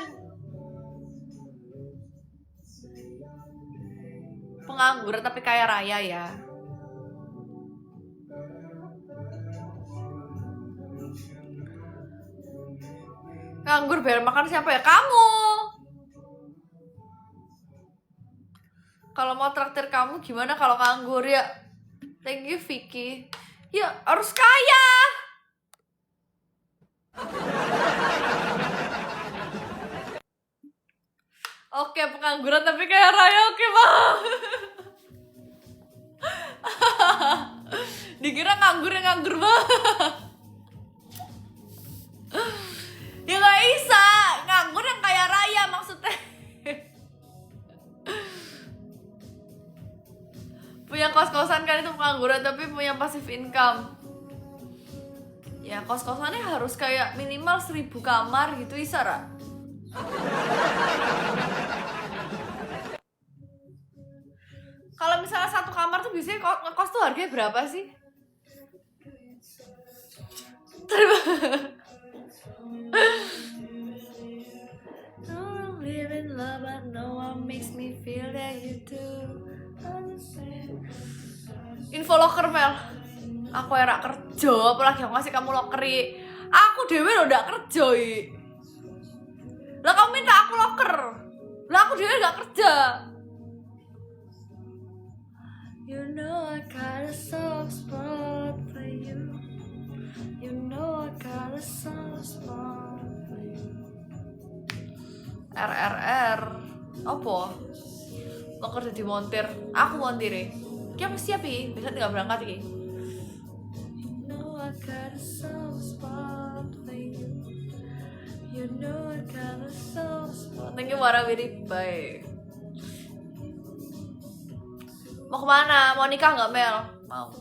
Pengangguran tapi kaya raya ya. Nganggur bayar makan siapa ya? Kamu. Kalau mau traktir kamu gimana kalau nganggur ya? Thank you Vicky. Ya harus kaya. Oke pengangguran tapi kaya raya, oke bang. Dikira nganggur yang nganggur bang. Ya gak bisa, nganggur yang kaya raya maksudnya. Punya kos-kosan kan itu pengangguran tapi punya passive income. Ya kos-kosannya harus kayak minimal 1000 kamar gitu bisa Ra? Kalau misalnya satu kamar tuh biasanya ngekos tuh harganya berapa sih? Live in love but no one makes me feel that you do. Info locker Mel. Aku era kerja, apalagi aku ngasih kamu lockeri. Aku dewe lo ndak kerja i. Lah kamu minta aku locker. Lah aku dewe nggak kerja. You know I got a soft spot for you. You know I got a soft spot for you. RRR apa? Locker jadi montir. Aku montir ya. Ki aku siap ya, besok tinggal berangkat ya. You know I got a soft spot for you. You know I got a soft spot. Thank you Wara very bye. Mau kemana? Mau nikah nggak Mel? Mau.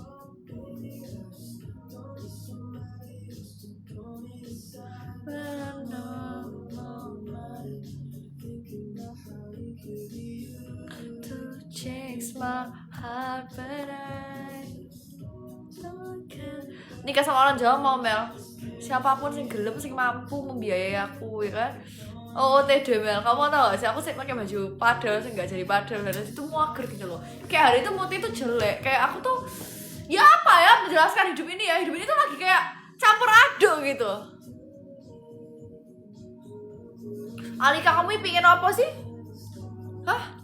To change my heart, but I don't care. Nikah sama orang Jawa mau Mel? Siapapun sing gelem sing mampu membiayai aku ya kan. OOTD Mel, kamu tau gak sih aku sih pakai baju padel sih nggak jadi padel dan itu muager gitu loh. Kayak hari itu mood itu jelek, kayak aku tuh ya apa ya menjelaskan hidup ini ya, hidup ini tuh lagi kayak campur aduk gitu. Alika kamu pingin apa sih? Hah?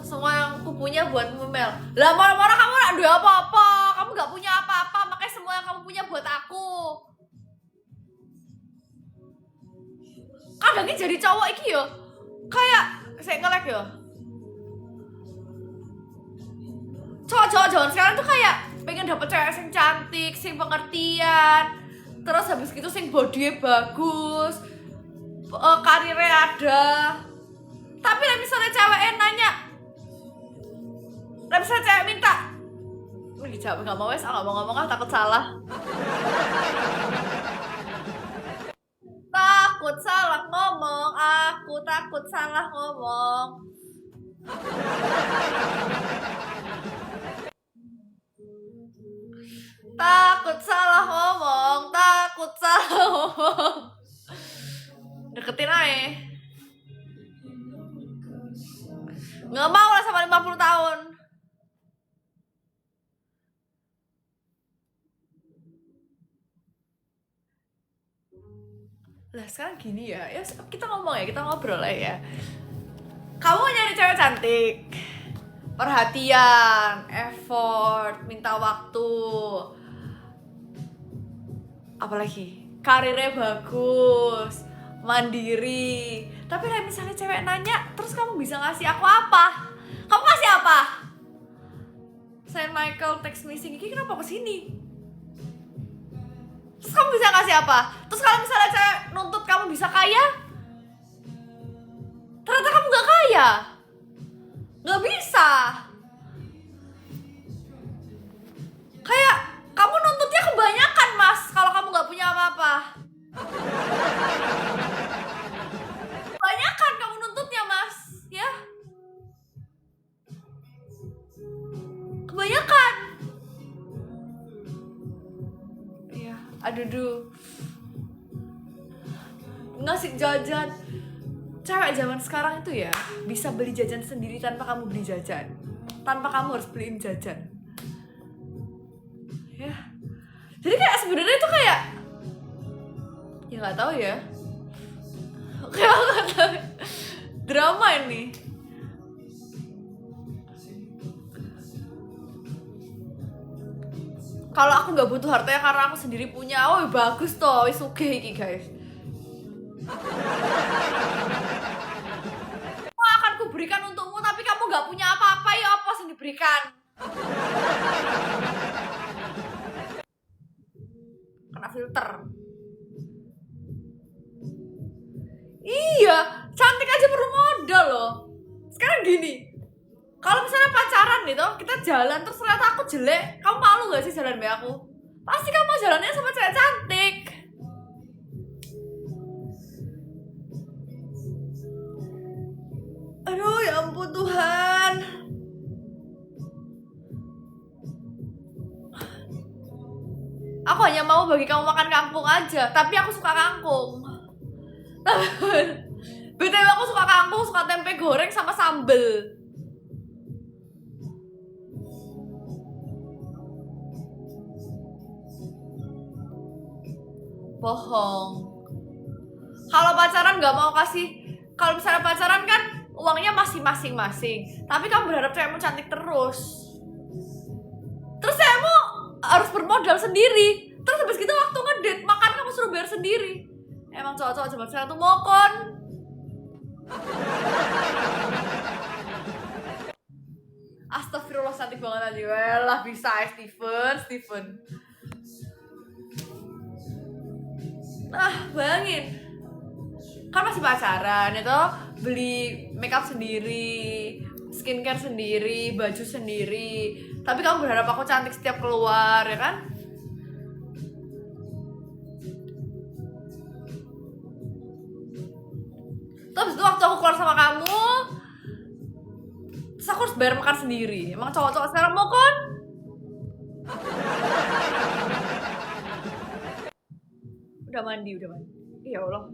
Semua yang aku punya buatmu Mel. Lah marah-marah kamu gak ada apa-apa, kamu gak punya apa-apa, makanya semua yang kamu punya buat aku. Kadang ini jadi cowok iki yo kayak saya nge-lag yo. Cowok-cowok zaman sekarang tuh kayak pengen dapet cewek sing cantik, sing pengertian, terus habis gitu sing body bagus, karirnya ada. Tapi lah misalnya cewek nanya, lah misalnya cewek minta, dijawab nggak mau wes, nggak mau ngomong takut salah. Takut salah ngomong, aku takut salah ngomong. Takut salah ngomong, takut salah ngomong. Deketin aja. Nggak mau lah sama 50 tahun. Lah sekarang gini ya kita ngomong ya, kita ngobrol lah ya. Kamu nyari cewek cantik, perhatian, effort, minta waktu, apalagi karirnya bagus, mandiri. Tapi lah misalnya cewek nanya, terus kamu bisa ngasih aku apa? Kamu ngasih apa? Saint Michael text missing ini kenapa kesini? Terus kamu bisa ngasih apa? Terus kalau misalnya cewek nuntut kamu bisa kaya, ternyata kamu gak kaya, gak bisa. Kayak kamu nuntutnya kebanyakan mas, kalau kamu gak punya apa-apa. Kebanyakan kamu nuntutnya mas, ya. Kebanyakan. Iya, aduh. Ngasih jajan. Cewek zaman sekarang itu ya bisa beli jajan sendiri tanpa kamu beli jajan, tanpa kamu harus beliin jajan ya. Jadi kayak sebenarnya itu kayak ya nggak tahu ya, kayak nggak tahu drama ini. Kalau aku nggak butuh hartanya karena aku sendiri punya, oh bagus toh, wis sugih iki guys. Semua akan kuberikan untukmu, tapi kamu gak punya apa-apa, ya apa sih diberikan? Kena filter. Iya, cantik aja perlu modal loh. Sekarang gini, Kalau misalnya pacaran gitu, kita jalan terus ternyata aku jelek, kamu malu gak sih jalan sama aku? Pasti kamu jalannya sama cewek cantik. Aduh, ya ampun Tuhan. Aku hanya mau bagi kamu makan kangkung aja, tapi aku suka kangkung. BTW aku suka kangkung, suka tempe goreng sama sambel. Bohong. Kalau pacaran nggak mau kasih, kalau misalnya pacaran kan uangnya masih masing-masing, tapi kamu berharap cewekmu cantik terus. Terus cewekmu harus bermodal sendiri. Terus habis gitu waktu ngedate makan kamu suruh bayar sendiri. Emang cowok-cowok zaman sekarang tuh mokon. Astagfirullah, cantik banget aja. Welah bisa Steven. Bayangin. Kan masih pacaran itu, beli makeup sendiri, skincare sendiri, baju sendiri. Tapi kamu berharap aku cantik setiap keluar, ya kan? Terus itu waktu aku keluar sama kamu, terus aku harus bayar makan sendiri. Emang cowok-cowok sekarang mau kan? Udah mandi. Ya Allah.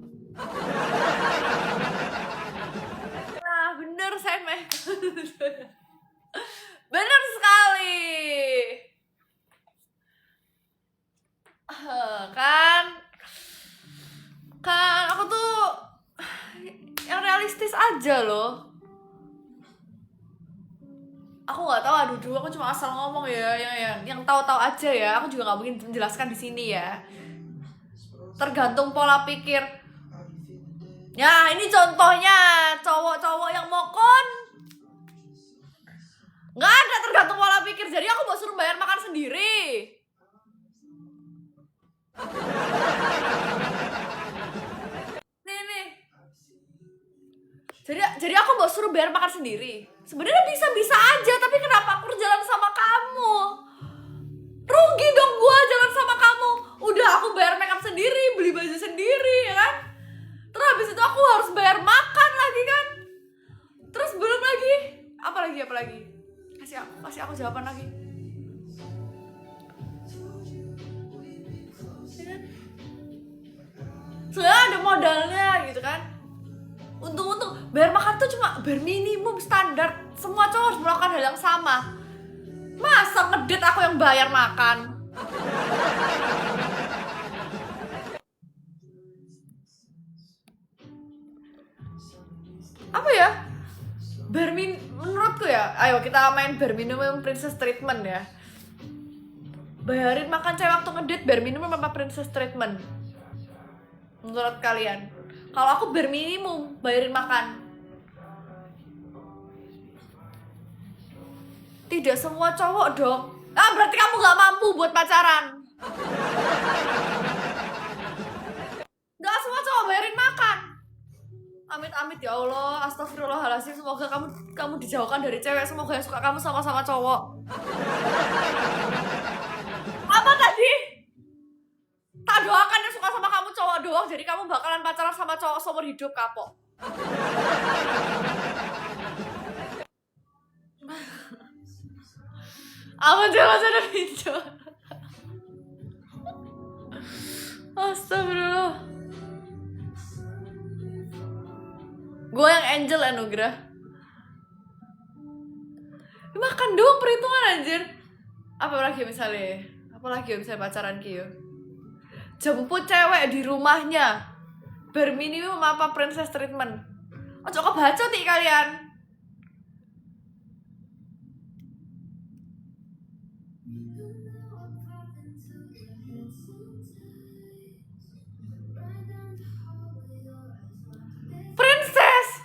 Nah, bener saya bener sekali. Kan aku tuh yang realistis aja loh. Aku nggak tahu, aduh, aku cuma asal ngomong ya, yang tahu-tahu aja ya. Aku juga nggak mungkin menjelaskan di sini ya. Tergantung pola pikir. Ya, ini contohnya cowok-cowok yang mokon. Nggak ada tergantung pola pikir. Jadi aku mau suruh bayar makan sendiri. Nih. Jadi aku mau suruh bayar makan sendiri. Sebenarnya bisa-bisa aja, tapi kenapa aku harus jalan sama kamu? Rugi dong gua jalan sama kamu. Udah aku bayar makeup sendiri, beli baju sendiri, ya kan? Terus habis itu aku harus bayar makan lagi kan? Terus belum lagi, apa lagi? Kasih aku jawaban lagi. Ya kan? Soalnya ada modalnya gitu kan? Untung bayar makan tuh cuma bare minimum standar. Semua cowok harus melakukan hal yang sama. Masa ngedate aku yang bayar makan? Apa ya? Menurutku ya, ayo kita main bare minimum princess treatment ya. Bayarin makan cewek waktu ngedate bare minimum apa princess treatment? Menurut kalian? Kalau aku bare minimum bayarin makan. Tidak semua cowok dong. Berarti kamu gak mampu buat pacaran. Gak semua cowok bayarin makan. Amit-amit ya Allah, astagfirullahaladzim. Semoga kamu dijauhkan dari cewek. Semoga yang suka kamu sama-sama cowok. Apa tadi? Tak doakan yang suka sama kamu cowok doang. Jadi kamu bakalan pacaran sama cowok seumur hidup, kapok. Apa jangan ada video? Astagfirullah. Gue yang Angel Anugrah. Makan doang perhitungan anjir. Apalagi misalnya pacaran Kyo. Jemput cewek di rumahnya. Berminimum apa princess treatment? Ojo kebaca ti kalian. Princess.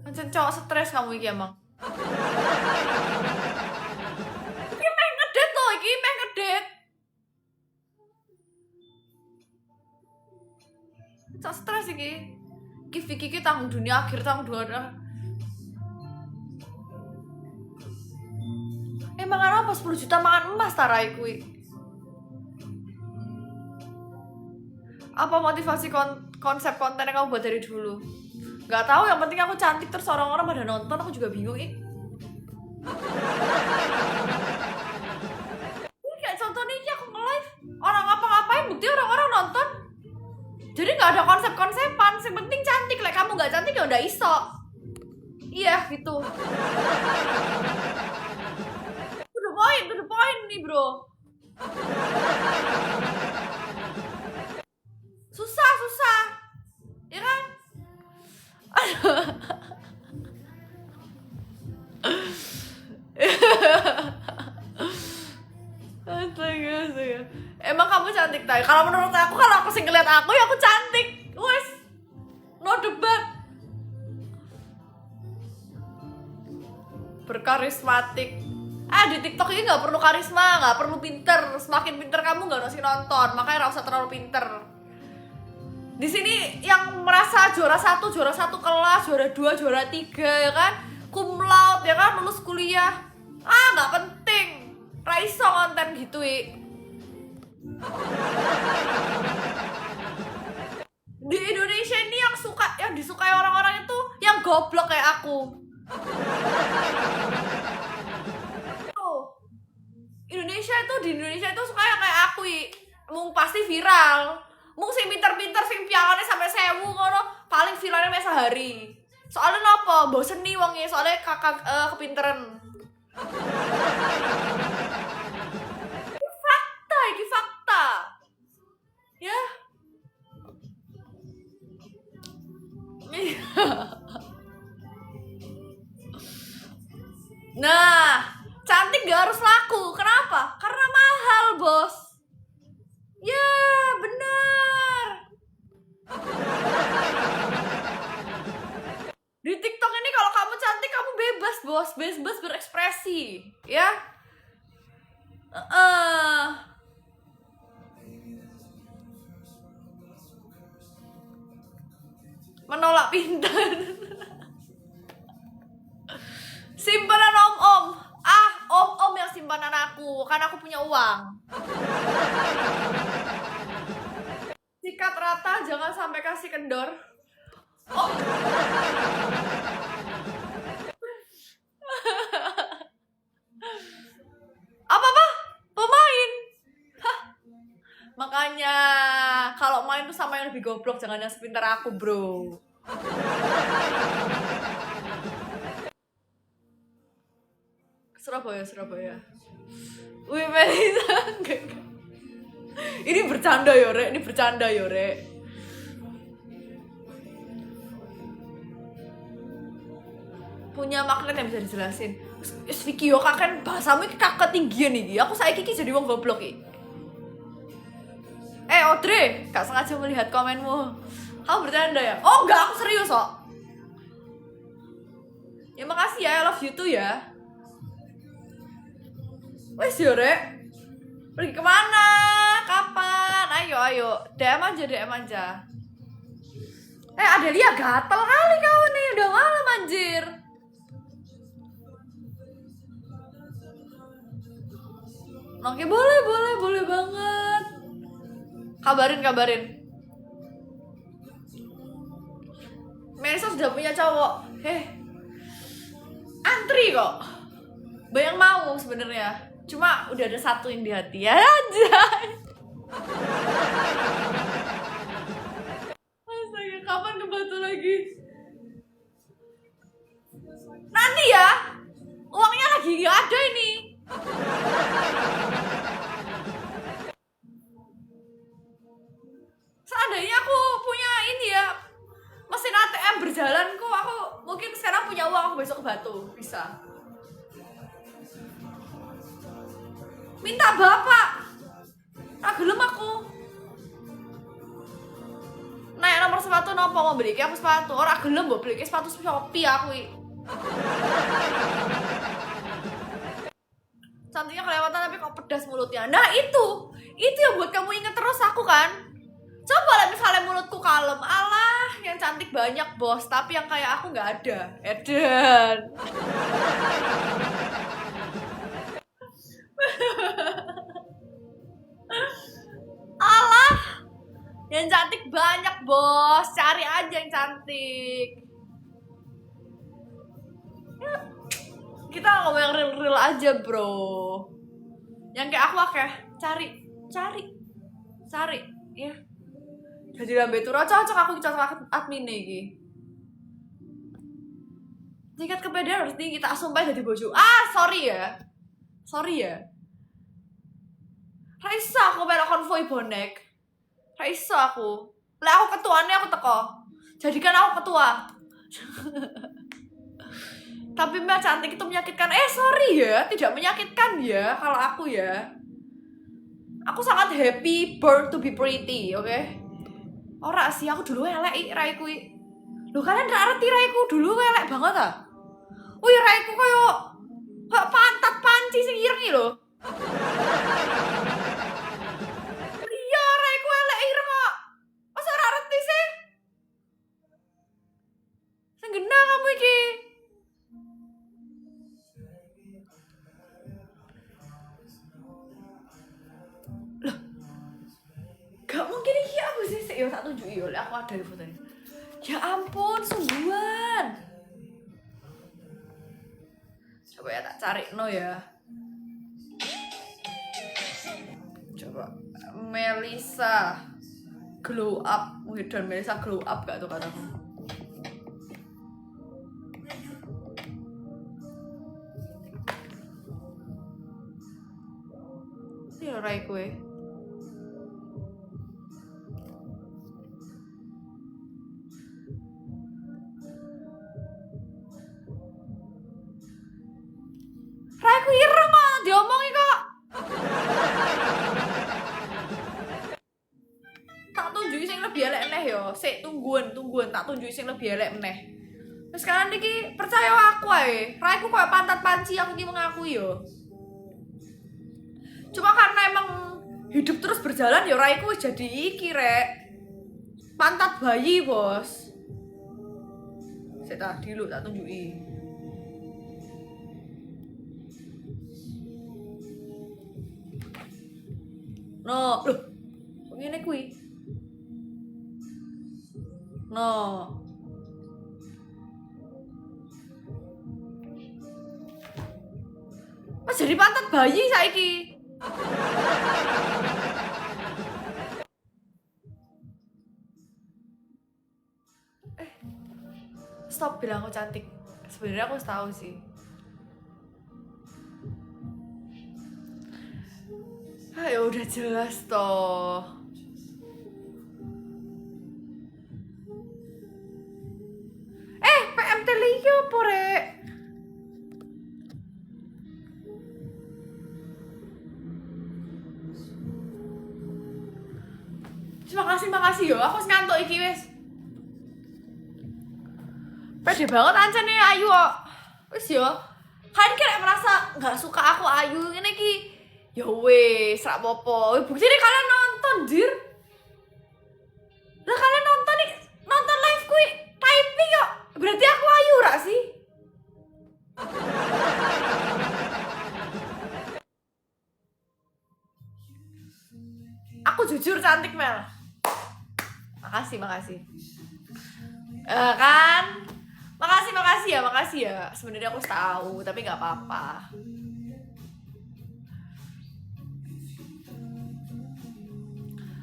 Macam cowok stres kamu iki emang. Iki meh ngedate. Cok stres iki. Vicky tanggung dunia akhir, tanggung dunia. mangan apa 10 juta mangan emas tarai kuwi. Apa motivasi konsep konten yang kamu buat dari dulu? Gak tahu, yang penting aku cantik terus orang-orang pada nonton, aku juga bingung ini kayak contohnya ini aku nge-live orang ngapa-ngapain bukti orang-orang nonton. Jadi gak ada konsep-konsepan, yang penting cantik. Like kamu gak cantik ya udah iso. Iya gitu. To the point nih bro. Susah ya kan. Astaga. Emang kamu cantik tay? Kalau menurut aku, kalau aku sih ngeliat aku ya aku cantik. Wes, no debat. Berkarismatik. Di TikTok ini nggak perlu karisma, nggak perlu pinter. Semakin pinter kamu nggak harus nonton, makanya nggak usah terlalu pinter. Di sini yang merasa juara 1 kelas, juara 2, juara 3 ya kan, cum laude ya kan, lulus kuliah. Nggak penting. Raiso konten gitu Di Indonesia ini yang disukai orang-orang itu yang goblok kayak aku. Di Indonesia itu suka yang kayak aku mung pasti viral. Mung sing pinter-pinter sing pialane sampai 1000 ngono, paling viralnya mek sehari. Soalnya nopo? Bosen nih wonge, soalnya kakak kepinteran. Ini fakta. Ya. Nah, cantik gak harus laku. Kenapa? Karena mahal, bos. Ya, bener. Di TikTok ini kalau kamu cantik, kamu bebas, bos. Bebas berekspresi. Ya. Menolak pintar. Simpanan om-om. Om-om yang simpanan aku, kan aku punya uang. Sikat rata, jangan sampai kasih kendor. Apa-apa? Pemain? Makanya kalau main tuh sama yang lebih goblok, jangan yang sepintar aku, bro. Surabaya. Wih, Melisa. Ini bercanda ya, Rek. Punya magnet yang bisa dijelasin. Vicky yo kan bahasamu iki ketinggian iki. Aku saiki iki jadi wong goblok iki. Audrey, gak sengaja melihat komenmu. Kamu bercanda ya? Oh enggak, aku serius kok. Ya makasih ya, I love you too ya. Wes yo, Rek. Pergi kemana? Kapan? Ayo. DM aja. Adelia gatel kali kau nih. Udah malam anjir. Oke, boleh banget. Kabarin. Melisa sudah punya cowok. Antri kok. Banyak mau sebenarnya. Cuma udah ada satu yang di hati ya aja. Astaga, kapan ke Batu lagi? Nanti ya. Uangnya lagi gak ada ini. Seandainya aku punya ini ya, mesin ATM berjalan kok, aku mungkin sekarang punya uang, aku besok ke Batu bisa. Minta bapak, gelem aku. Naik nomor sepatu nopo mau beli aku sepatu, orang gelem mau beli sepatu Shopee aku. Cantiknya kelewatan tapi kok pedas mulutnya. Nah itu yang buat kamu inget terus aku kan. Coba lah misalnya mulutku kalem, alah yang cantik banyak bos, tapi yang kayak aku nggak ada. Eden. Alah, yang cantik banyak bos, cari aja yang cantik. Ya, kita ngomong yang real-real aja bro. Yang kayak aku cari, ya. Jadi lambe turu cocok aku admin iki. Tingkat kepedean harus tinggi, tak sumpah jadi bojo. Sorry ya. Raisa aku melok konvoy bonek. Raisa aku. Lah aku ketuanya aku teko. Jadikan aku ketua. Tapi Mbak cantik itu menyakitkan. Sorry ya, tidak menyakitkan ya kalau aku ya. Aku sangat happy born to be pretty, oke? Ora sih, aku dulu elek raiku. Loh kalian gak ngerti raiku dulu elek banget ah? Wih raiku koyo pantat panci sing ireng lho. Iya raiku elek ireng kok. Masa ora ngerti sih? Sing genah kamu iki. Loh. Gak mungkin iki apa sih? Yo tak tunjuki yo, aku ada di fotonya. Ya ampun, sungguhan. Coba ya tak cari no ya. Coba Melisa glow up. Dan Melisa glow up gak tuh kataku. Ini rai kue. Raiku ireng kok, diomongi kok. Tak tunjuki sing lebih elek meneh yo. Sik tungguan, tak tunjuki sing lebih elek meneh. Terus sekarang iki percaya aku ae. Raiku koyo pantat panci aku iki mengakui yo. Cuma karena emang hidup terus berjalan ya raiku wis jadi iki rek. Pantat bayi, Bos. Sik tak dulu tak tunjuki. No, loh. Kok ngene kuwi? No. Mas jadi pantat bayi saiki. Stop bilang aku cantik. Sebenarnya aku tahu sih. Ya udah jelas toh. PMT liyo apa rek? Makasih yo, aku ngantuk iki wis. Pede banget ancane Ayu kok. Wis yo. Kan kira merasa nggak suka aku Ayu ngene iki. Ya wes, rak popo. Buktine kalian nonton, dir. Lah kalian nonton live kuwi typing kok. Berarti aku Ayu rak sih? Aku jujur cantik, Mel. Makasih. Kan? Makasih ya. Sebenarnya aku tahu, tapi nggak apa-apa.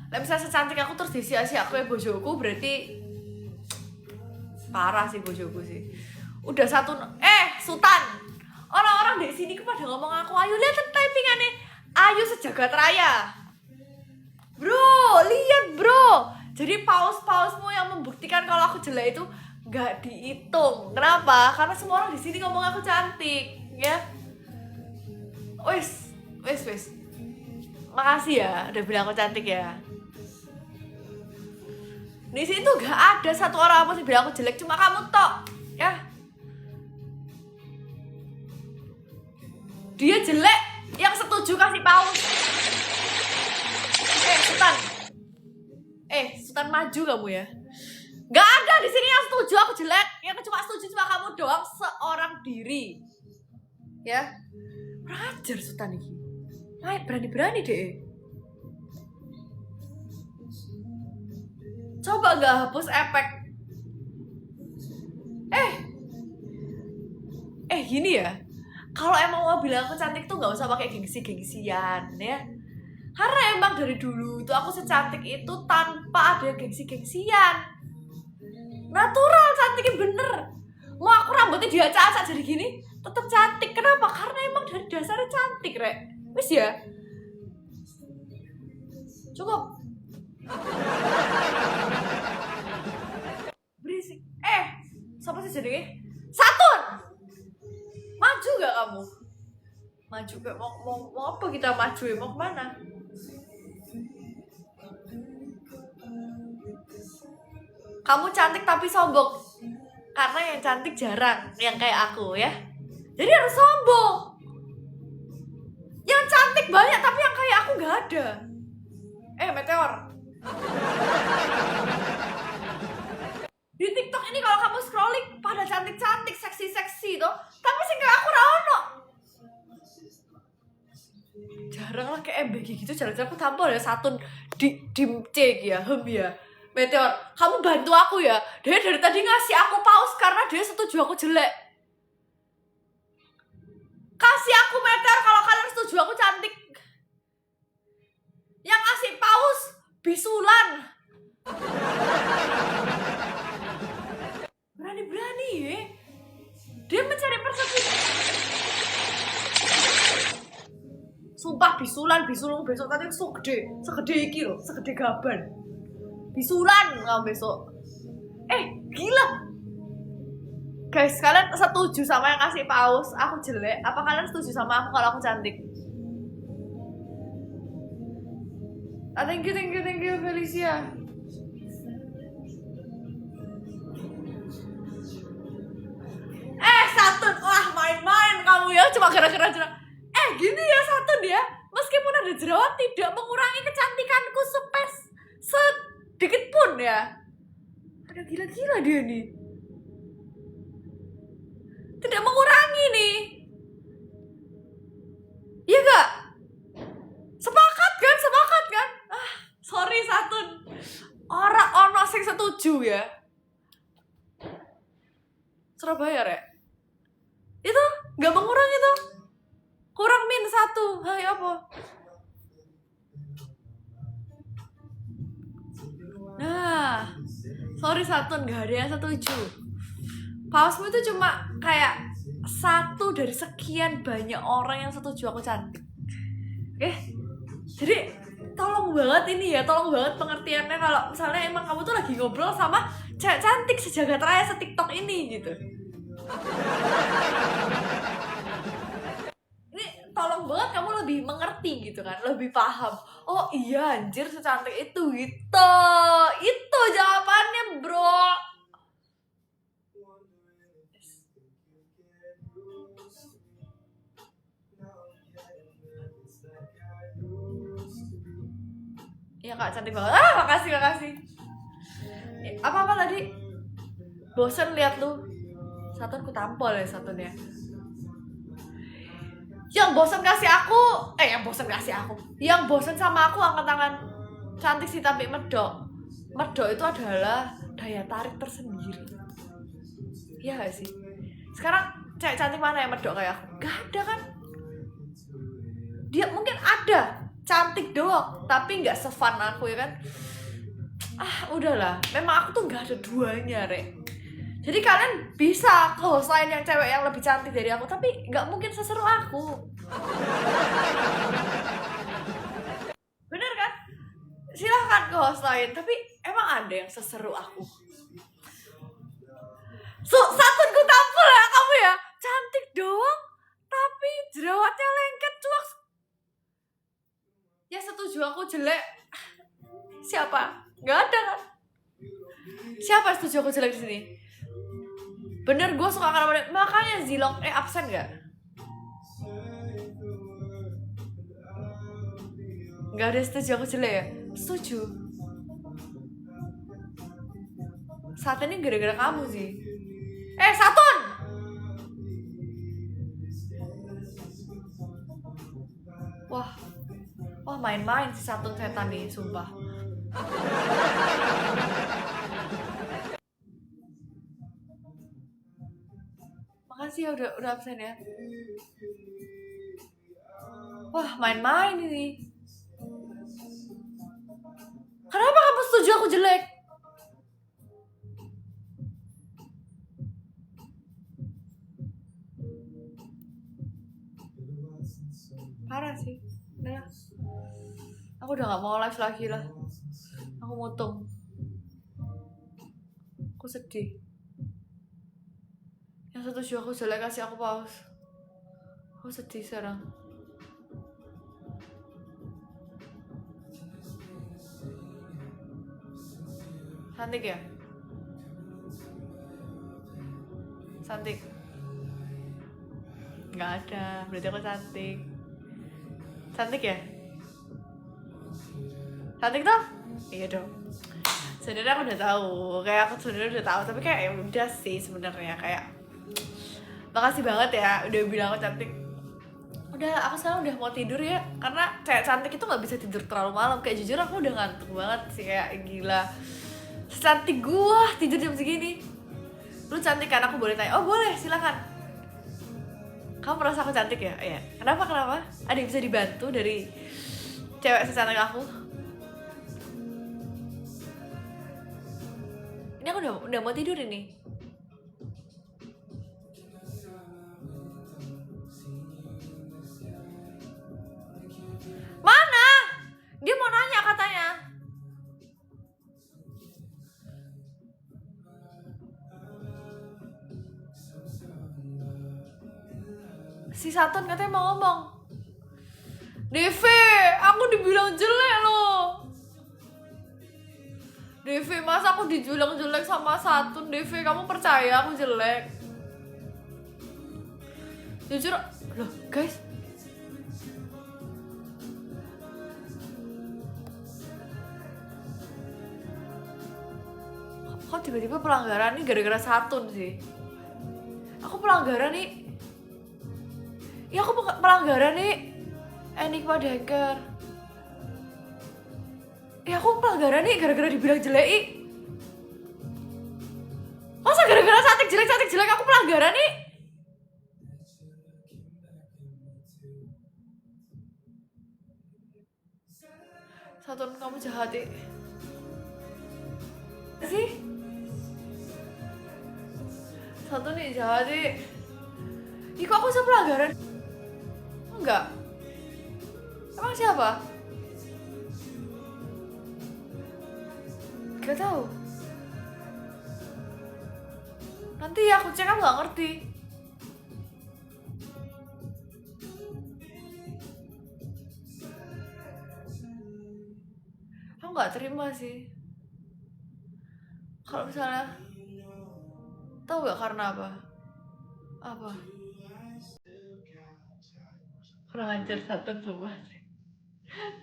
Lah misalnya secantik aku terus disia-sia aku ya bojoku berarti parah sih bojoku sih. Udah satu Sultan. Orang-orang di sini pada ngomong aku Ayu, lihat typingannya Ayu sejagat raya. Bro, lihat bro. Jadi paus-pausmu yang membuktikan kalau aku jelek itu nggak dihitung. Kenapa? Karena semua orang di sini ngomong aku cantik, ya. Wes. Makasih ya, udah bilang aku cantik ya. Di sini tuh nggak ada satu orang pun yang bilang aku jelek, cuma kamu tok, ya. Dia jelek, yang setuju kasih paus. Sultan maju kamu ya. Gak ada di sini yang setuju aku jelek. Yang cuma setuju cuma kamu doang seorang diri. Ya. Rajar Sultan ini. berani-berani deh. Coba gak hapus efek. Gini ya. Kalau emang mau bilang aku cantik tuh gak usah pakai gengsi-gengsian ya. Karena emang dari dulu tuh aku secantik itu tanpa ada gengsi-gengsian. Natural cantiknya bener. Mau aku rambutnya diacak-acak jadi gini tetap cantik. Kenapa? Karena emang dari dasarnya cantik, Rek. Wis ya. Cukup. Berisik. Siapa sih jadinya? Satun. Maju gak kamu? Maju gak? Mau apa kita maju ya? Mau kemana? Kamu cantik tapi sombong. Karena yang cantik jarang, yang kayak aku ya. Jadi harus sombong. Yang cantik banyak tapi yang kayak aku gak ada. Meteor. Di TikTok ini kalau kamu scrolling pada cantik-cantik, seksi-seksi tuh. Tapi sih kayak aku raono. Jarang lah kayak MBG gitu, jarang-jarang aku tampol ya Satun di cek ya, ya. Meteor, kamu bantu aku ya. Dia dari tadi ngasih aku pause karena dia setuju aku jelek. Kasih aku Meteor kalau kalian setuju aku cantik. Yang ngasih pause bisulan. Berani-berani ya. Dia mencari persepsi. Sumpah bisulan besok tadi segede iki loh, segede gaban. Bisulan kamu besok. Gila. Guys, kalian setuju sama yang kasih pause aku jelek? Apa kalian setuju sama aku kalau aku cantik? Thank you Felicia. Satun, wah main-main kamu ya, cuma gara-gara jerawat. Gini ya Satun ya, meskipun ada jerawat tidak mengurangi kecantikanku sedikit pun ya. Ada gila-gila dia nih. Tidak mengurangi nih. Iya gak? Sepakat kan? Sorry Satun. Orang ono sing setuju ya. Surabaya Rek. Itu gak mengurangi tuh. Kurang -1. Hai apa? Nah, sorry Satun, gak ada yang setuju. Pausmu itu cuma kayak satu dari sekian banyak orang yang setuju aku cantik. Jadi tolong banget ini ya, tolong banget pengertiannya kalau misalnya emang kamu tuh lagi ngobrol sama cewek cantik sejagat raya se-TikTok ini gitu. Ini tolong banget kamu lebih mengerti gitu kan, lebih paham. Oh iya anjir secantik itu gitu. Itu jawabannya bro. Iya kak cantik banget. Makasih. Apa tadi? Bosen lihat lu. Satun ku tampol ya Satun ya. Yang bosen kasih aku. Yang bosen sama aku angkat tangan. Cantik sih tapi medok. Medok itu adalah daya tarik tersendiri. Iya gak sih? Sekarang cewek cantik mana yang medok kayak aku? Gak ada kan? Dia mungkin ada cantik doang, tapi gak se-fun aku ya kan? Udahlah, memang aku tuh gak ada duanya Rek. Jadi kalian bisa ke host lain yang cewek yang lebih cantik dari aku, tapi gak mungkin seseru aku. Bener kan? Silahkan ke host lain, tapi emang ada yang seseru aku. Satun ku tampol ya kamu ya. Cantik doang, tapi jerawatnya lengket cuak. Ya setuju aku jelek. Siapa? Gak ada kan? Siapa setuju aku jelek di sini? Bener gue suka karena makanya Zilong absen gak? Gak ada setuju aku jelek ya? Setuju. Saat ini gara-gara kamu sih. Satun! Wah Wah main-main si Satun setan nih, sumpah. Makasih ya udah absen ya. Wah main-main ini. Kenapa kamu setuju aku jelek? Parah sih. Udah. Aku udah gak mau live lagi lah. Aku mutung. Aku sedih. Yang setuju aku jelek kasih aku pause. Aku sedih sekarang. Cantik ya? Cantik. Nggak ada, berarti aku cantik. Cantik ya? Cantik toh? Iya dong. Sebenarnya aku udah tahu, kayak aku sebenarnya udah tahu, tapi kayak ya udah sih sebenarnya kayak makasih banget ya udah bilang aku cantik. Udah, aku sekarang udah mau tidur ya, karena kayak cantik itu nggak bisa tidur terlalu malam. Kayak jujur aku udah ngantuk banget sih, kayak gila. Secantik gua tidur jam segini. Lu cantik kan? Aku boleh tanya? Oh boleh, silakan. Kamu merasa aku cantik ya? Iya. Kenapa? Ada yang bisa dibantu dari cewek secantik aku? Ini aku udah mau tidur ini. Mana? Dia mau nanya katanya. Si Satun katanya mau ngomong. DV, aku dibilang jelek loh. DV, masa aku dibilang jelek sama Satun? DV, kamu percaya aku jelek? Jujur, loh guys. Kok tiba-tiba pelanggaran nih gara-gara Satun sih? Aku pelanggaran nih. Ya aku pelanggaran nih. Enigma Decker. Ya aku pelanggaran nih gara-gara dibilang jelek. Masa gara-gara cantik jelek aku pelanggaran nih? Satun, kamu jahat sih. Satun nih jahat sih. Ih kok aku bisa pelanggaran? Enggak. Emang siapa? Gak tahu. Nanti ya aku cek, aku gak ngerti. Aku gak terima sih. Kalau misalnya tahu gak karena apa? Apa? Kurang ajar Satun semua sih.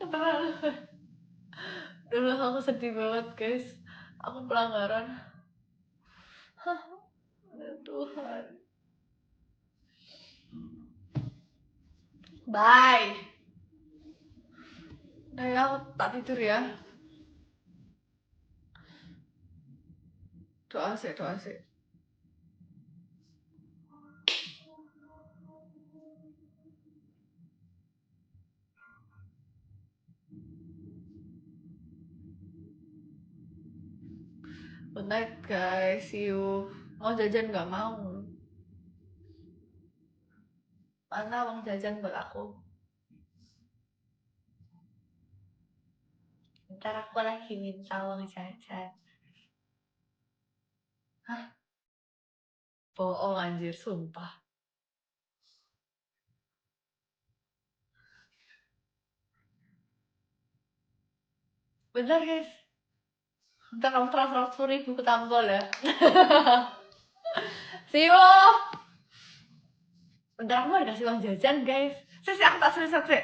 Keterlaluan. Dulu aku sedih banget guys. Aku pelanggaran. Tuhan. Bye. Nah ya, aku tak tidur ya. Doa sih. Good night guys, see you. Mau jajan gak mau? Mana uang jajan buat aku? Ntar aku lagi minta uang jajan. Hah? Bohong anjir, sumpah. Bentar guys. Ntar kamu transfer 10.000 ke tampol ya. See you. Bentar aku mau dikasih uang jajan guys. Sih, aku tak selesai.